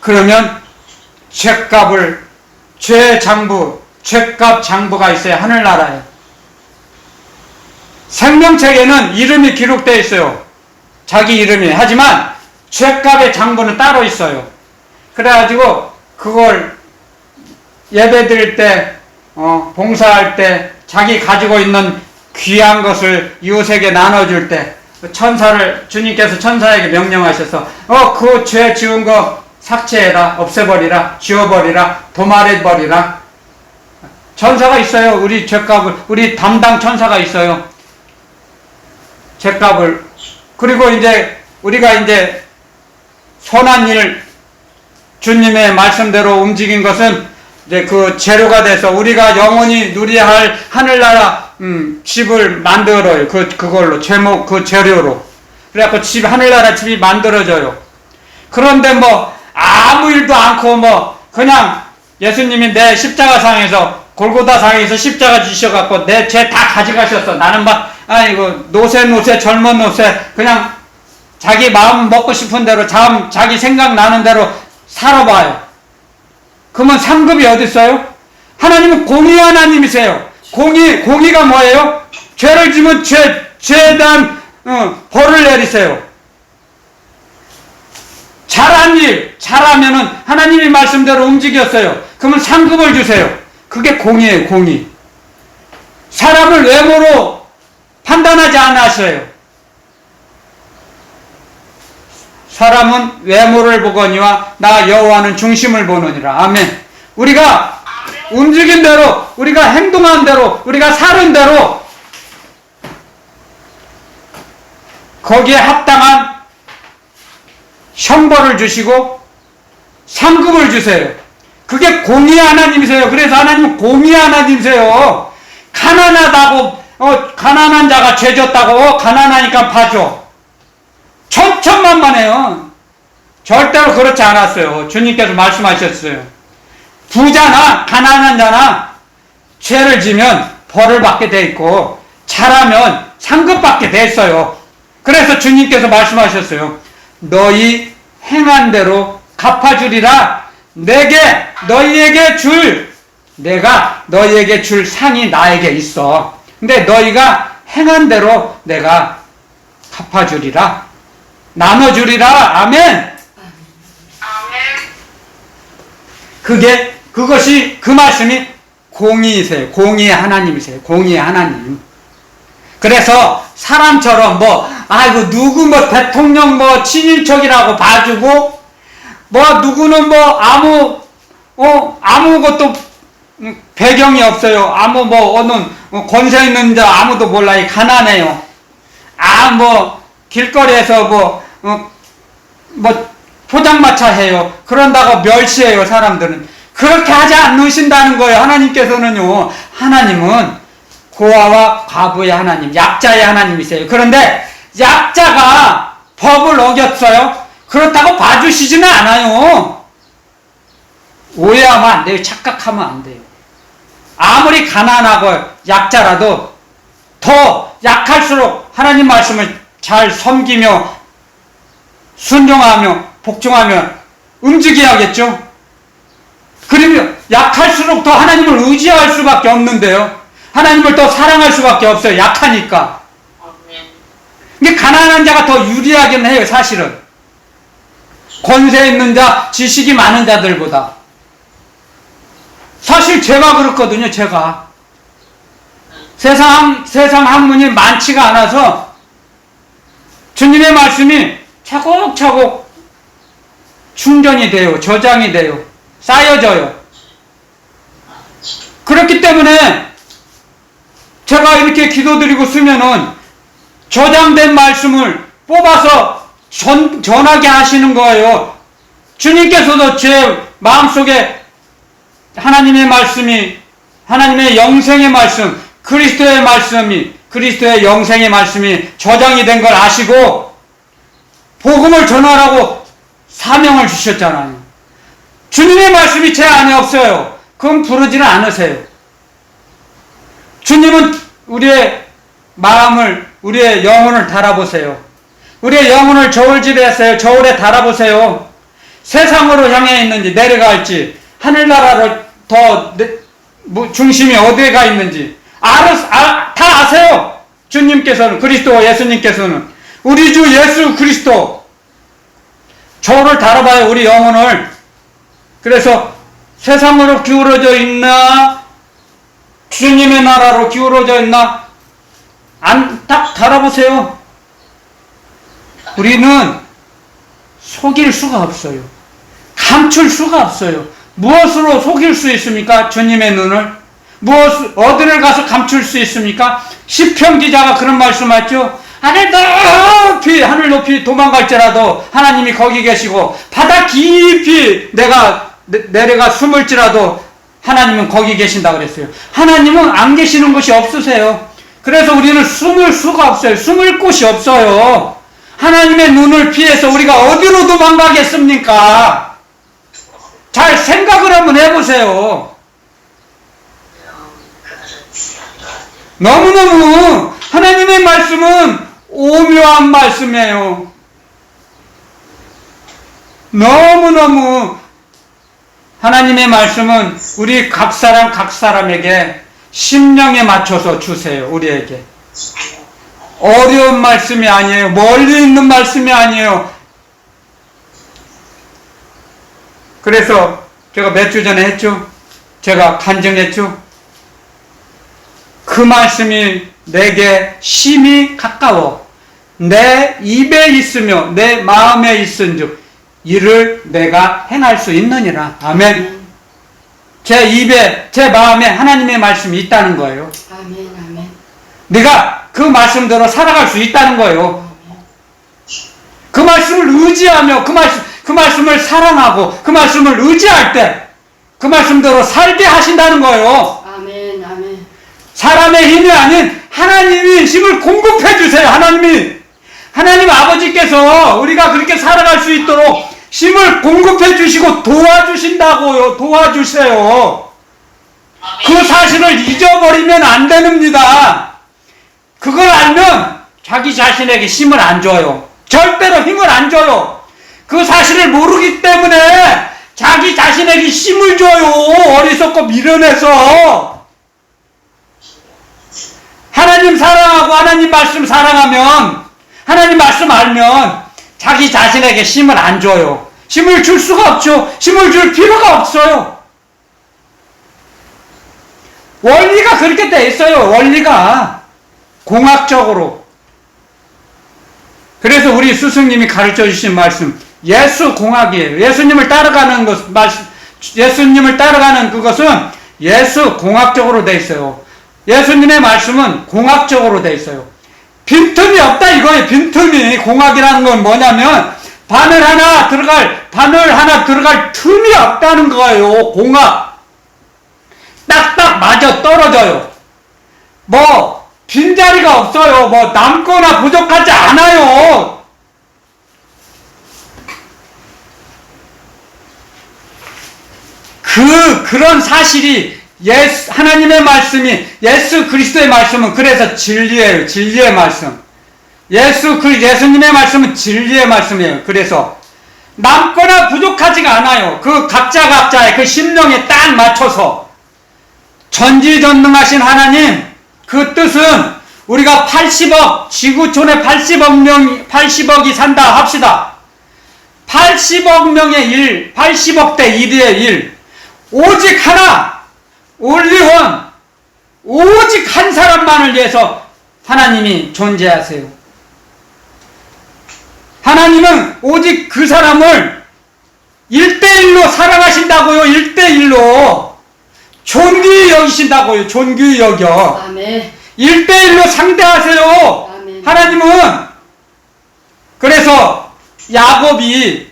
그러면 죄값 장부가 있어요. 하늘나라에. 생명책에는 이름이 기록되어 있어요. 자기 이름이. 하지만 죄값의 장부는 따로 있어요. 그래가지고 그걸 예배드릴 때 봉사할 때 자기 가지고 있는 귀한 것을 이웃에게 나눠줄 때 주님께서 천사에게 명령하셔서 그 죄 지은 거 삭제해라, 없애버리라, 지워버리라, 도말해버리라. 천사가 있어요. 우리 담당 천사가 있어요. 죄값을. 그리고 이제 우리가 이제 선한 일, 주님의 말씀대로 움직인 것은 이제 그 재료가 돼서 우리가 영원히 누려야 할 하늘나라 집을 만들어요. 그걸로 제목 그 재료로. 그래갖고 하늘나라 집이 만들어져요. 그런데 뭐 아무 일도 않고 뭐 그냥 예수님이 내 십자가상에서 골고다상에서 십자가 지셔갖고 내 죄 다 가져가셨어. 나는 막 아이고 노새 젊은 노새 그냥 자기 마음 먹고 싶은 대로 자기 생각나는 대로 살아봐요. 그러면 상급이 어디 있어요? 하나님은 공의 하나님이세요. 공의가 뭐예요? 죄를 지면 죄에 대한 벌을 내리세요. 잘한 일, 잘하면은 하나님이 말씀대로 움직였어요. 그러면 상급을 주세요. 그게 공의예요, 공의. 사람을 외모로 판단하지 않으셔요. 사람은 외모를 보거니와 나 여호와는 중심을 보느니라. 아멘. 우리가 움직인 대로, 우리가 행동한 대로, 우리가 사는 대로 거기에 합당한 형벌을 주시고 상급을 주세요. 그게 공의 하나님이세요. 그래서 하나님은 공의 하나님이세요. 가난하다고 가난한 자가 죄졌다고 가난하니까 봐줘. 천천만만해요. 절대로 그렇지 않았어요. 주님께서 말씀하셨어요. 부자나 가난한 자나 죄를 지면 벌을 받게 돼 있고 잘하면 상급 받게 돼 있어요. 그래서 주님께서 말씀하셨어요. 너희 행한 대로 갚아주리라. 내가 너희에게 줄 상이 나에게 있어. 근데 너희가 행한 대로 내가 갚아주리라. 나눠주리라. 아멘. 그 말씀이 공의이세요. 공의의 하나님이세요. 공의의 하나님. 그래서 사람처럼 누구 대통령 친인척이라고 봐주고, 누구는 아무것도 배경이 없어요. 어느 권세 있는 자 아무도 몰라요. 가난해요. 길거리에서 포장마차 해요. 그런다고 멸시해요, 사람들은. 그렇게 하지 않으신다는 거예요, 하나님께서는요. 하나님은 고아와 과부의 하나님, 약자의 하나님이세요. 그런데 약자가 법을 어겼어요? 그렇다고 봐주시지는 않아요. 오해하면 안 돼요. 착각하면 안 돼요. 아무리 가난하고 약자라도 더 약할수록 하나님 말씀을 잘 섬기며 순종하며 복종하며 움직여야겠죠. 그러면 약할수록 더 하나님을 의지할 수밖에 없는데요. 하나님을 더 사랑할 수밖에 없어요. 약하니까. 이게 가난한 자가 더 유리하긴 해요, 사실은. 권세 있는 자, 지식이 많은 자들보다. 사실 제가 그렇거든요, 제가. 세상 학문이 많지가 않아서 주님의 말씀이 차곡차곡 충전이 돼요, 저장이 돼요, 쌓여져요. 그렇기 때문에 제가 이렇게 기도드리고 쓰면은 저장된 말씀을 뽑아서 전하게 하시는 거예요. 주님께서도 제 마음속에 하나님의 말씀이, 하나님의 영생의 말씀, 그리스도의 말씀이, 그리스도의 영생의 말씀이 저장이 된 걸 아시고 복음을 전하라고 사명을 주셨잖아요. 주님의 말씀이 제 안에 없어요. 그럼 부르지는 않으세요. 주님은 우리의 마음을, 우리의 영혼을 달아보세요. 우리의 영혼을 저울집에 했어요. 저울에 달아보세요. 세상으로 향해 있는지 내려갈지 하늘나라를 더 중심이 어디에 가 있는지 다 아세요. 주님께서는, 그리스도 예수님께서는 우리 주 예수 그리스도 저울을 달아봐요. 우리 영혼을. 그래서 세상으로 기울어져 있나 주님의 나라로 기울어져 있나 딱 달아보세요. 우리는 속일 수가 없어요. 감출 수가 없어요. 무엇으로 속일 수 있습니까? 주님의 눈을. 어디를 가서 감출 수 있습니까? 시편 기자가 그런 말씀하죠. 하늘 높이 도망갈지라도 하나님이 거기 계시고 바다 깊이 내가 내려가 숨을지라도 하나님은 거기 계신다 그랬어요. 하나님은 안 계시는 곳이 없으세요. 그래서 우리는 숨을 수가 없어요. 숨을 곳이 없어요. 하나님의 눈을 피해서 우리가 어디로 도망가겠습니까? 잘 생각을 한번 해보세요. 너무너무 하나님의 말씀은 오묘한 말씀이에요. 너무너무 하나님의 말씀은 우리 각 사람에게 심령에 맞춰서 주세요. 우리에게. 어려운 말씀이 아니에요. 멀리 있는 말씀이 아니에요. 그래서 제가 몇 주 전에 했죠. 제가 간증했죠. 그 말씀이 내게 심히 가까워 내 입에 있으며 내 마음에 있은즉 이를 내가 행할 수 있느니라. 아멘. 제 입에 제 마음에 하나님의 말씀이 있다는 거예요. 아멘. 아멘. 네가 그 말씀대로 살아갈 수 있다는 거예요. 그 말씀을 의지하며 그 말씀을 사랑하고 그 말씀을 의지할 때 그 말씀대로 살게 하신다는 거예요. 아멘. 아멘. 사람의 힘이 아닌 하나님이 힘을 공급해 주세요. 하나님 아버지께서 우리가 그렇게 살아갈 수 있도록 힘을 공급해 주시고 도와주신다고요. 도와주세요. 그 사실을 잊어버리면 안 됩니다. 그걸 알면 자기 자신에게 힘을 안 줘요. 절대로 힘을 안 줘요. 그 사실을 모르기 때문에 자기 자신에게 힘을 줘요. 어리석고 미련해서. 하나님 사랑하고 하나님 말씀 사랑하면 하나님 말씀 알면 자기 자신에게 힘을 안 줘요. 힘을 줄 수가 없죠. 힘을 줄 필요가 없어요. 원리가 그렇게 돼 있어요. 원리가 공학적으로. 그래서 우리 스승님이 가르쳐 주신 말씀 예수 공학이에요. 예수님을 따라가는 그것은 예수 공학적으로 돼 있어요. 예수님의 말씀은 공학적으로 돼 있어요. 빈틈이 없다 이거예요. 빈틈이. 공학이라는 건 뭐냐면 바늘 하나 들어갈 틈이 없다는 거예요. 공학. 딱딱 맞아 떨어져요. 빈자리가 없어요. 남거나 부족하지 않아요. 그런 사실이 하나님의 말씀이 예수 그리스도의 말씀은 그래서 진리예요. 진리의 말씀. 예수님의 말씀은 진리의 말씀이에요. 그래서 남거나 부족하지가 않아요. 그 각자의 그 심령에 딱 맞춰서 전지전능하신 하나님 그 뜻은 우리가 80억 지구촌에 80억이 산다 합시다. 80억 명의 일, 80억 대 1의 일. 오직 하나, 올리원, 오직 한 사람만을 위해서 하나님이 존재하세요. 하나님은 오직 그 사람을 1대1로 사랑하신다고요. 1대1로. 존귀히 여기신다고요. 존귀히 여겨. 아멘. 1대1로 상대하세요. 아멘. 하나님은. 그래서 야곱이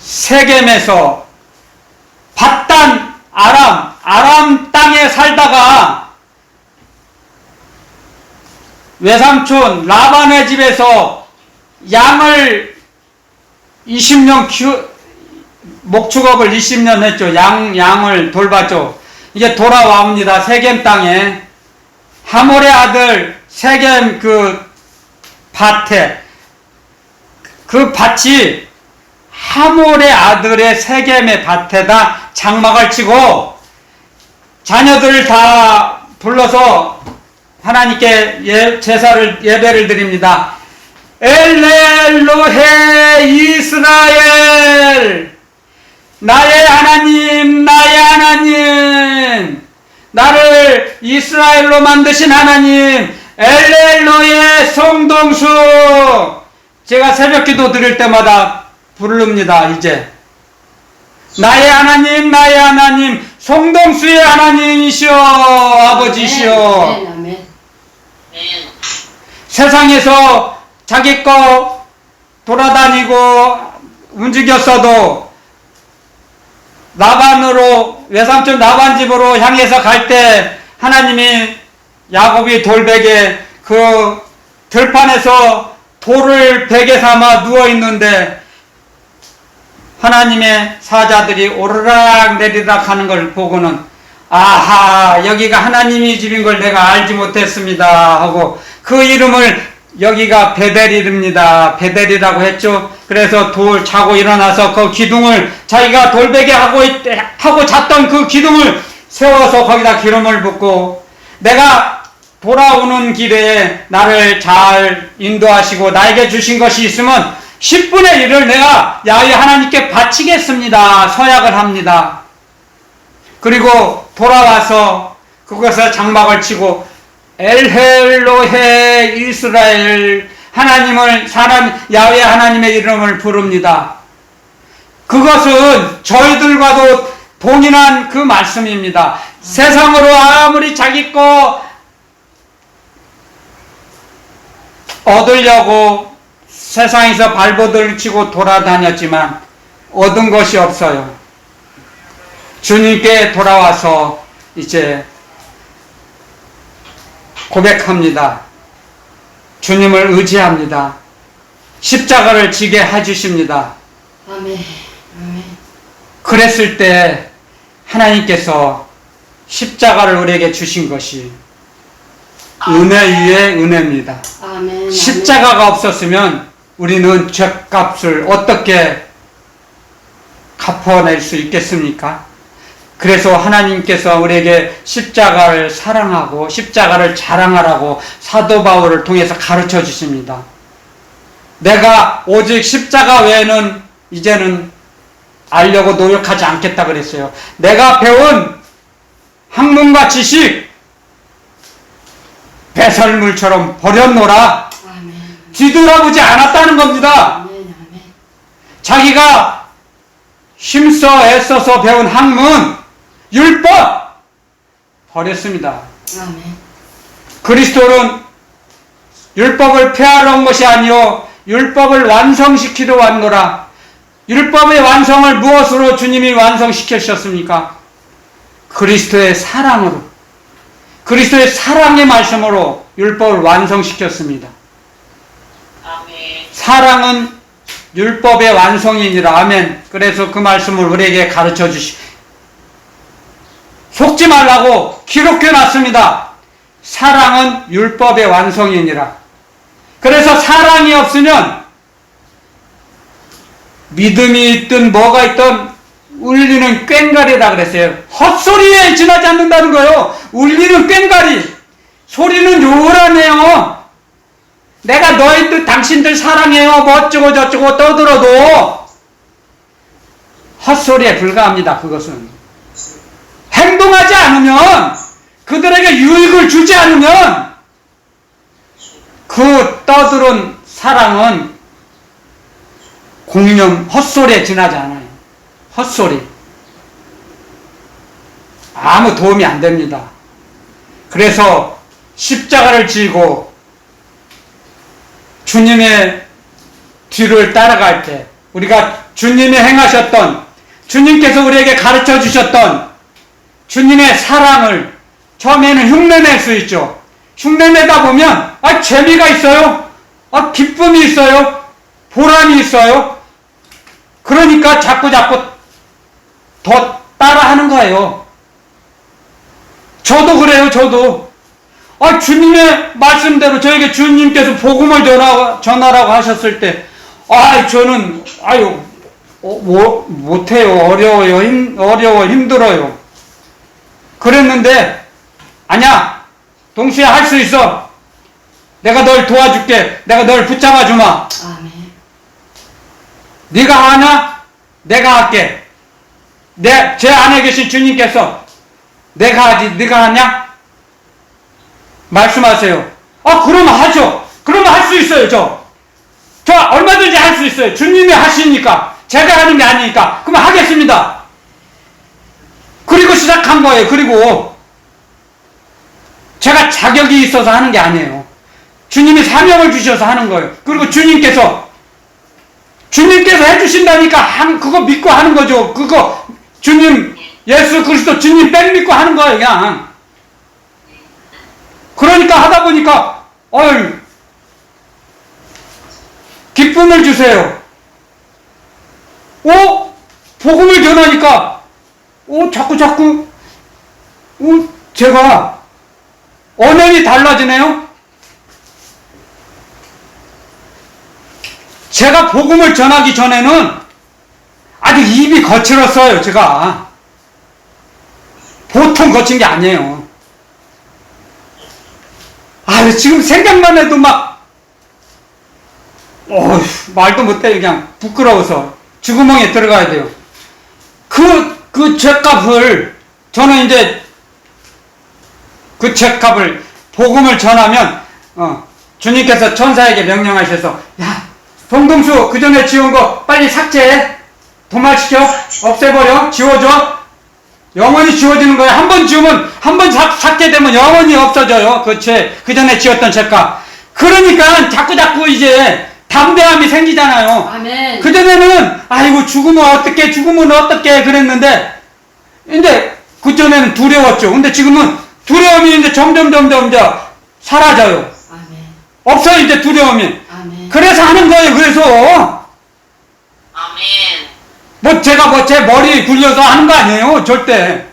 세겜에서 바단 아람 땅에 살다가 외삼촌 라반의 집에서 양을 20년 목축업을 20년 했죠. 양을 돌봤죠. 이제 돌아와옵니다. 세겜 땅에. 하몰의 아들 세겜 그 밭에, 그 밭이 하몰의 아들의 세겜의 밭에다 장막을 치고 자녀들을 다 불러서 하나님께 제사를 예배를 드립니다. 엘렐로헤 이스라엘, 나의 하나님, 나의 하나님, 나를 이스라엘로 만드신 하나님, 엘렐로의 송동수. 제가 새벽기도 드릴 때마다 부릅니다. 이제 나의 하나님, 나의 하나님, 송동수의 하나님이시여, 아버지시여. 아멘, 아멘. 세상에서 자기 거 돌아다니고 움직였어도 라반으로, 외삼촌 라반 집으로 향해서 갈 때 하나님이 야곱이 돌베개 그 들판에서 돌을 베개 삼아 누워 있는데 하나님의 사자들이 오르락 내리락 하는 걸 보고는 아하, 여기가 하나님의 집인 걸 내가 알지 못했습니다 하고 그 이름을, 여기가 베델입니다. 베델이라고 했죠. 그래서 돌 자고 일어나서 그 기둥을, 자기가 돌베개 하고 잤던 그 기둥을 세워서 거기다 기름을 붓고, 내가 돌아오는 길에 나를 잘 인도하시고 나에게 주신 것이 있으면 10분의 1을 내가 야훼 하나님께 바치겠습니다. 서약을 합니다. 그리고 돌아와서 그곳에 장막을 치고 엘헬로헤 이스라엘, 하나님을, 야훼 하나님의 이름을 부릅니다. 그것은 저희들과도 동일한 그 말씀입니다. 세상으로 아무리 자기 거 얻으려고 세상에서 발버둥을 치고 돌아다녔지만 얻은 것이 없어요. 주님께 돌아와서 이제 고백합니다. 주님을 의지합니다. 십자가를 지게 해주십니다. 아멘, 아멘. 그랬을 때 하나님께서 십자가를 우리에게 주신 것이 은혜 위에 은혜입니다. 아멘. 십자가가 없었으면 우리는 죄값을 어떻게 갚아낼 수 있겠습니까? 그래서 하나님께서 우리에게 십자가를 사랑하고 십자가를 자랑하라고 사도 바울을 통해서 가르쳐 주십니다. 내가 오직 십자가 외에는 이제는 알려고 노력하지 않겠다 그랬어요. 내가 배운 학문과 지식 배설물처럼 버렸노라. 아멘. 뒤돌아보지 않았다는 겁니다. 아멘, 아멘. 자기가 힘써 애써서 배운 학문, 율법 버렸습니다. 아멘. 그리스도는 율법을 폐하러 온 것이 아니요 율법을 완성시키러 왔노라. 율법의 완성을 무엇으로 주님이 완성시키셨습니까? 그리스도의 사랑으로, 그리스도의 사랑의 말씀으로 율법을 완성시켰습니다. 아멘. 사랑은 율법의 완성이니라. 아멘. 그래서 그 말씀을 우리에게 가르쳐 주시. 속지 말라고 기록해 놨습니다. 사랑은 율법의 완성이니라. 그래서 사랑이 없으면 믿음이 있든 뭐가 있든 울리는 꽹과리라 그랬어요. 헛소리에 지나지 않는다는 거예요. 울리는 꽹과리. 소리는 요란해요. 내가 너희들 당신들 사랑해요 뭐 어쩌고 저쩌고 떠들어도 헛소리에 불과합니다. 그것은 행동하지 않으면, 그들에게 유익을 주지 않으면 그 떠들은 사랑은 공념, 헛소리에 지나지 않아요. 헛소리. 아무 도움이 안 됩니다. 그래서 십자가를 지고 주님의 뒤를 따라갈 때 우리가 주님이 행하셨던, 주님께서 우리에게 가르쳐 주셨던 주님의 사랑을 처음에는 흉내낼 수 있죠. 흉내내다 보면 재미가 있어요. 기쁨이 있어요. 보람이 있어요. 그러니까 자꾸 더 따라하는 거예요. 저도 그래요. 저도 주님의 말씀대로 저에게 주님께서 복음을 전하라고 하셨을 때 저는 못해요. 어려워 힘들어요. 그랬는데 아니야. 동시에 할 수 있어. 내가 널 도와줄게. 내가 널 붙잡아 주마. 아멘. 네가 하냐? 내가 할게. 제 안에 계신 주님께서 내가 하지 네가 하냐? 말씀하세요. 그러면 하죠. 그러면 할 수 있어요. 저 얼마든지 할 수 있어요. 주님이 하시니까. 제가 하는 게 아니니까. 그러면 하겠습니다. 그리고 시작한 거예요. 그리고 제가 자격이 있어서 하는 게 아니에요. 주님이 사명을 주셔서 하는 거예요. 그리고 주님께서 해주신다니까 그거 믿고 하는 거죠. 그거 주님 예수 그리스도 주님 백 믿고 하는 거예요. 그냥. 그러니까 하다 보니까 기쁨을 주세요. 복음을 전하니까 자꾸 제가 언행이 달라지네요. 제가 복음을 전하기 전에는 아주 입이 거칠었어요. 제가 보통 거친 게 아니에요. 지금 생각만 해도 말도 못해. 그냥 부끄러워서 쥐구멍에 들어가야 돼요. 그 죄값을 저는 이제 그 죄값을 복음을 전하면 주님께서 천사에게 명령하셔서 동동수 그 전에 지운 거 빨리 삭제해. 도말시켜. 없애버려. 지워줘. 영원히 지워지는 거예요. 한 번 지우면 한 번 삭제되면 영원히 없어져요. 그 전에 지었던 죄값. 그러니까 자꾸 이제 담대함이 생기잖아요. 아멘. 그전에는 죽으면 어떡해 그랬는데 이제 그전에는 두려웠죠. 근데 지금은 두려움이 이제 점점 사라져요. 아멘. 없어요. 이제 두려움이. 아멘. 그래서 하는 거예요. 그래서 아멘. 제가 제 머리 굴려서 하는 거 아니에요. 절대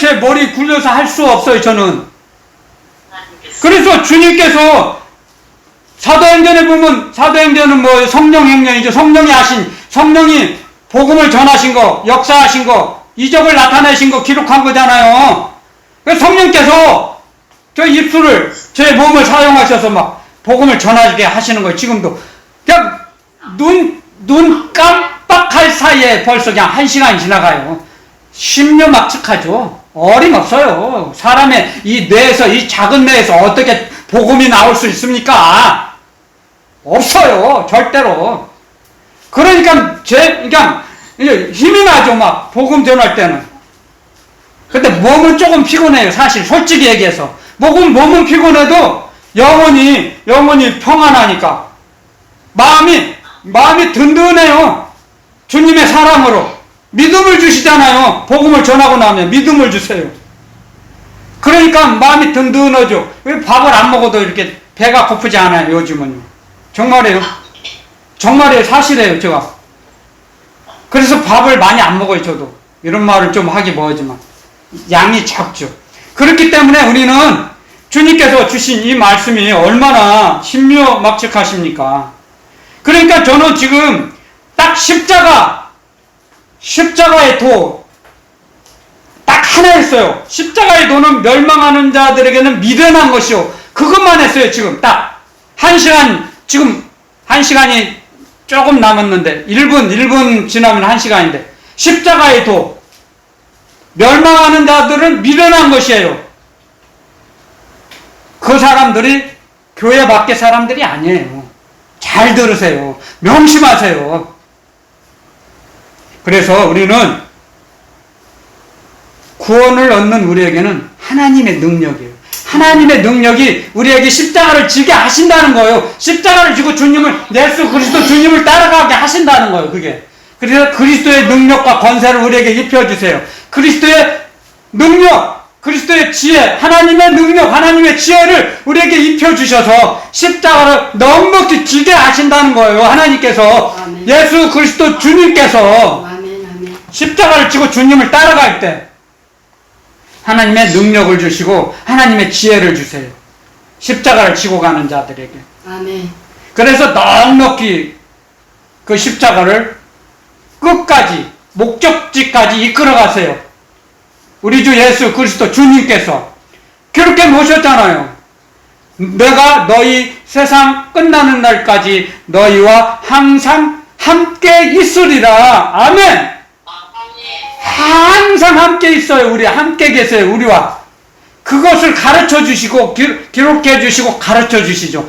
제 머리 굴려서 할 수 없어요. 저는. 그래서 주님께서 사도행전에 보면 사도행전은 성령행전이죠. 성령이 복음을 전하신 거, 역사하신 거, 이적을 나타내신 거 기록한 거잖아요. 그래서 성령께서 저 입술을, 제 몸을 사용하셔서 복음을 전하게 하시는 거예요. 지금도. 그냥 눈 깜빡할 사이에 벌써 그냥 1시간이 지나가요. 심려막측하죠. 어림없어요. 사람의 이 뇌에서, 이 작은 뇌에서 어떻게 복음이 나올 수 있습니까? 없어요. 절대로. 그러니까 그냥 힘이 나죠. 복음 전할 때는. 근데 몸은 조금 피곤해요. 사실 솔직히 얘기해서. 몸은 피곤해도 영혼이 평안하니까. 마음이 든든해요. 주님의 사랑으로. 믿음을 주시잖아요. 복음을 전하고 나면 믿음을 주세요. 그러니까 마음이 든든하죠. 왜 밥을 안 먹어도 이렇게 배가 고프지 않아요. 요즘은요. 정말이에요. 사실이에요. 제가. 그래서 밥을 많이 안 먹어요. 저도. 이런 말을 좀 하기 뭐하지만 양이 적죠. 그렇기 때문에 우리는 주님께서 주신 이 말씀이 얼마나 신묘막측하십니까? 그러니까 저는 지금 딱 십자가의 도 딱 하나 했어요. 십자가의 도는 멸망하는 자들에게는 미련한 것이요. 그것만 했어요. 지금 딱 1시간, 지금 1시간이 조금 남았는데 1분 지나면 1시간인데 십자가의 도, 멸망하는 자들은 미련한 것이에요. 그 사람들이 교회 밖의 사람들이 아니에요. 잘 들으세요. 명심하세요. 그래서 우리는 구원을 얻는 우리에게는 하나님의 능력이에요. 하나님의 능력이 우리에게 십자가를 지게 하신다는 거예요. 십자가를 지고 예수 그리스도 주님을 따라가게 하신다는 거예요. 그게. 그래서 그리스도의 능력과 권세를 우리에게 입혀주세요. 그리스도의 능력, 그리스도의 지혜, 하나님의 능력, 하나님의 지혜를 우리에게 입혀주셔서 십자가를 넉넉히 지게 하신다는 거예요. 하나님께서. 아멘. 예수 그리스도 주님께서 아멘. 아멘. 십자가를 지고 주님을 따라갈 때 하나님의 능력을 주시고 하나님의 지혜를 주세요. 십자가를 지고 가는 자들에게. 아멘. 그래서 넉넉히 그 십자가를 끝까지 목적지까지 이끌어 가세요. 우리 주 예수 그리스도 주님께서 그렇게 모셨잖아요. 내가 너희 세상 끝나는 날까지 너희와 항상 함께 있으리라. 아멘. 아멘. 항상 함께 있어요. 우리 함께 계세요. 우리와. 그것을 가르쳐 주시고 기록해 주시고 가르쳐 주시죠.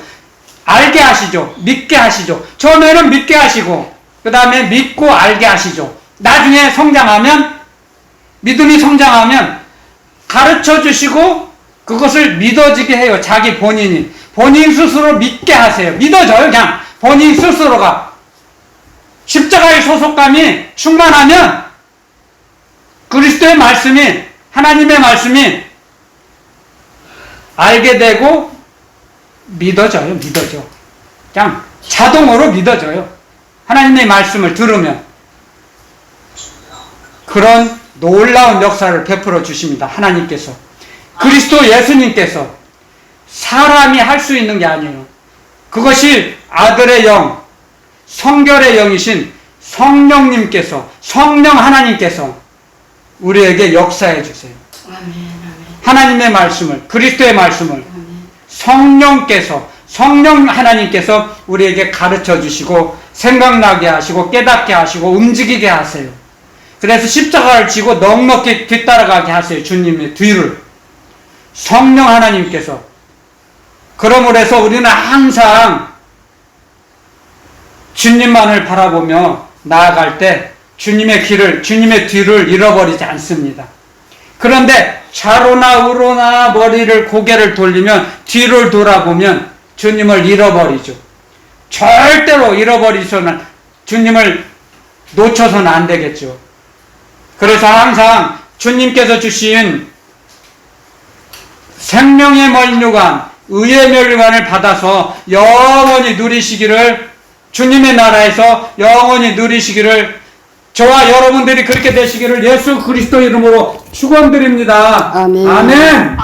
알게 하시죠. 믿게 하시죠. 처음에는 믿게 하시고 그 다음에 믿고 알게 하시죠. 나중에 성장하면 믿음이 성장하면 가르쳐 주시고 그것을 믿어지게 해요. 자기 본인이. 본인 스스로 믿게 하세요. 믿어져요. 그냥 본인 스스로가. 십자가의 소속감이 충만하면 그리스도의 말씀이 하나님의 말씀이 알게 되고 믿어져요. 믿어져. 그냥 자동으로 믿어져요. 하나님의 말씀을 들으면. 그런 놀라운 역사를 베풀어 주십니다. 하나님께서. 그리스도 예수님께서. 사람이 할 수 있는 게 아니에요. 그것이 아들의 영, 성결의 영이신 성령님께서, 성령 하나님께서 우리에게 역사해 주세요. 아멘. 아멘. 하나님의 말씀을, 그리스도의 말씀을 아멘. 성령께서, 성령 하나님께서 우리에게 가르쳐 주시고 생각나게 하시고 깨닫게 하시고 움직이게 하세요. 그래서 십자가를 지고 넉넉히 뒤따라가게 하세요. 주님의 뒤를. 성령 하나님께서. 그러므로 해서 우리는 항상 주님만을 바라보며 나아갈 때 주님의 길을, 주님의 뒤를 잃어버리지 않습니다. 그런데 좌로나 우로나 머리를 고개를 돌리면 뒤를 돌아보면 주님을 잃어버리죠. 절대로 잃어버리서는 주님을 놓쳐서는 안 되겠죠. 그래서 항상 주님께서 주신 생명의 면류관, 의의 면류관을 받아서 영원히 누리시기를, 주님의 나라에서 영원히 누리시기를, 저와 여러분들이 그렇게 되시기를 예수 그리스도 이름으로 축원드립니다. 아멘. 아멘.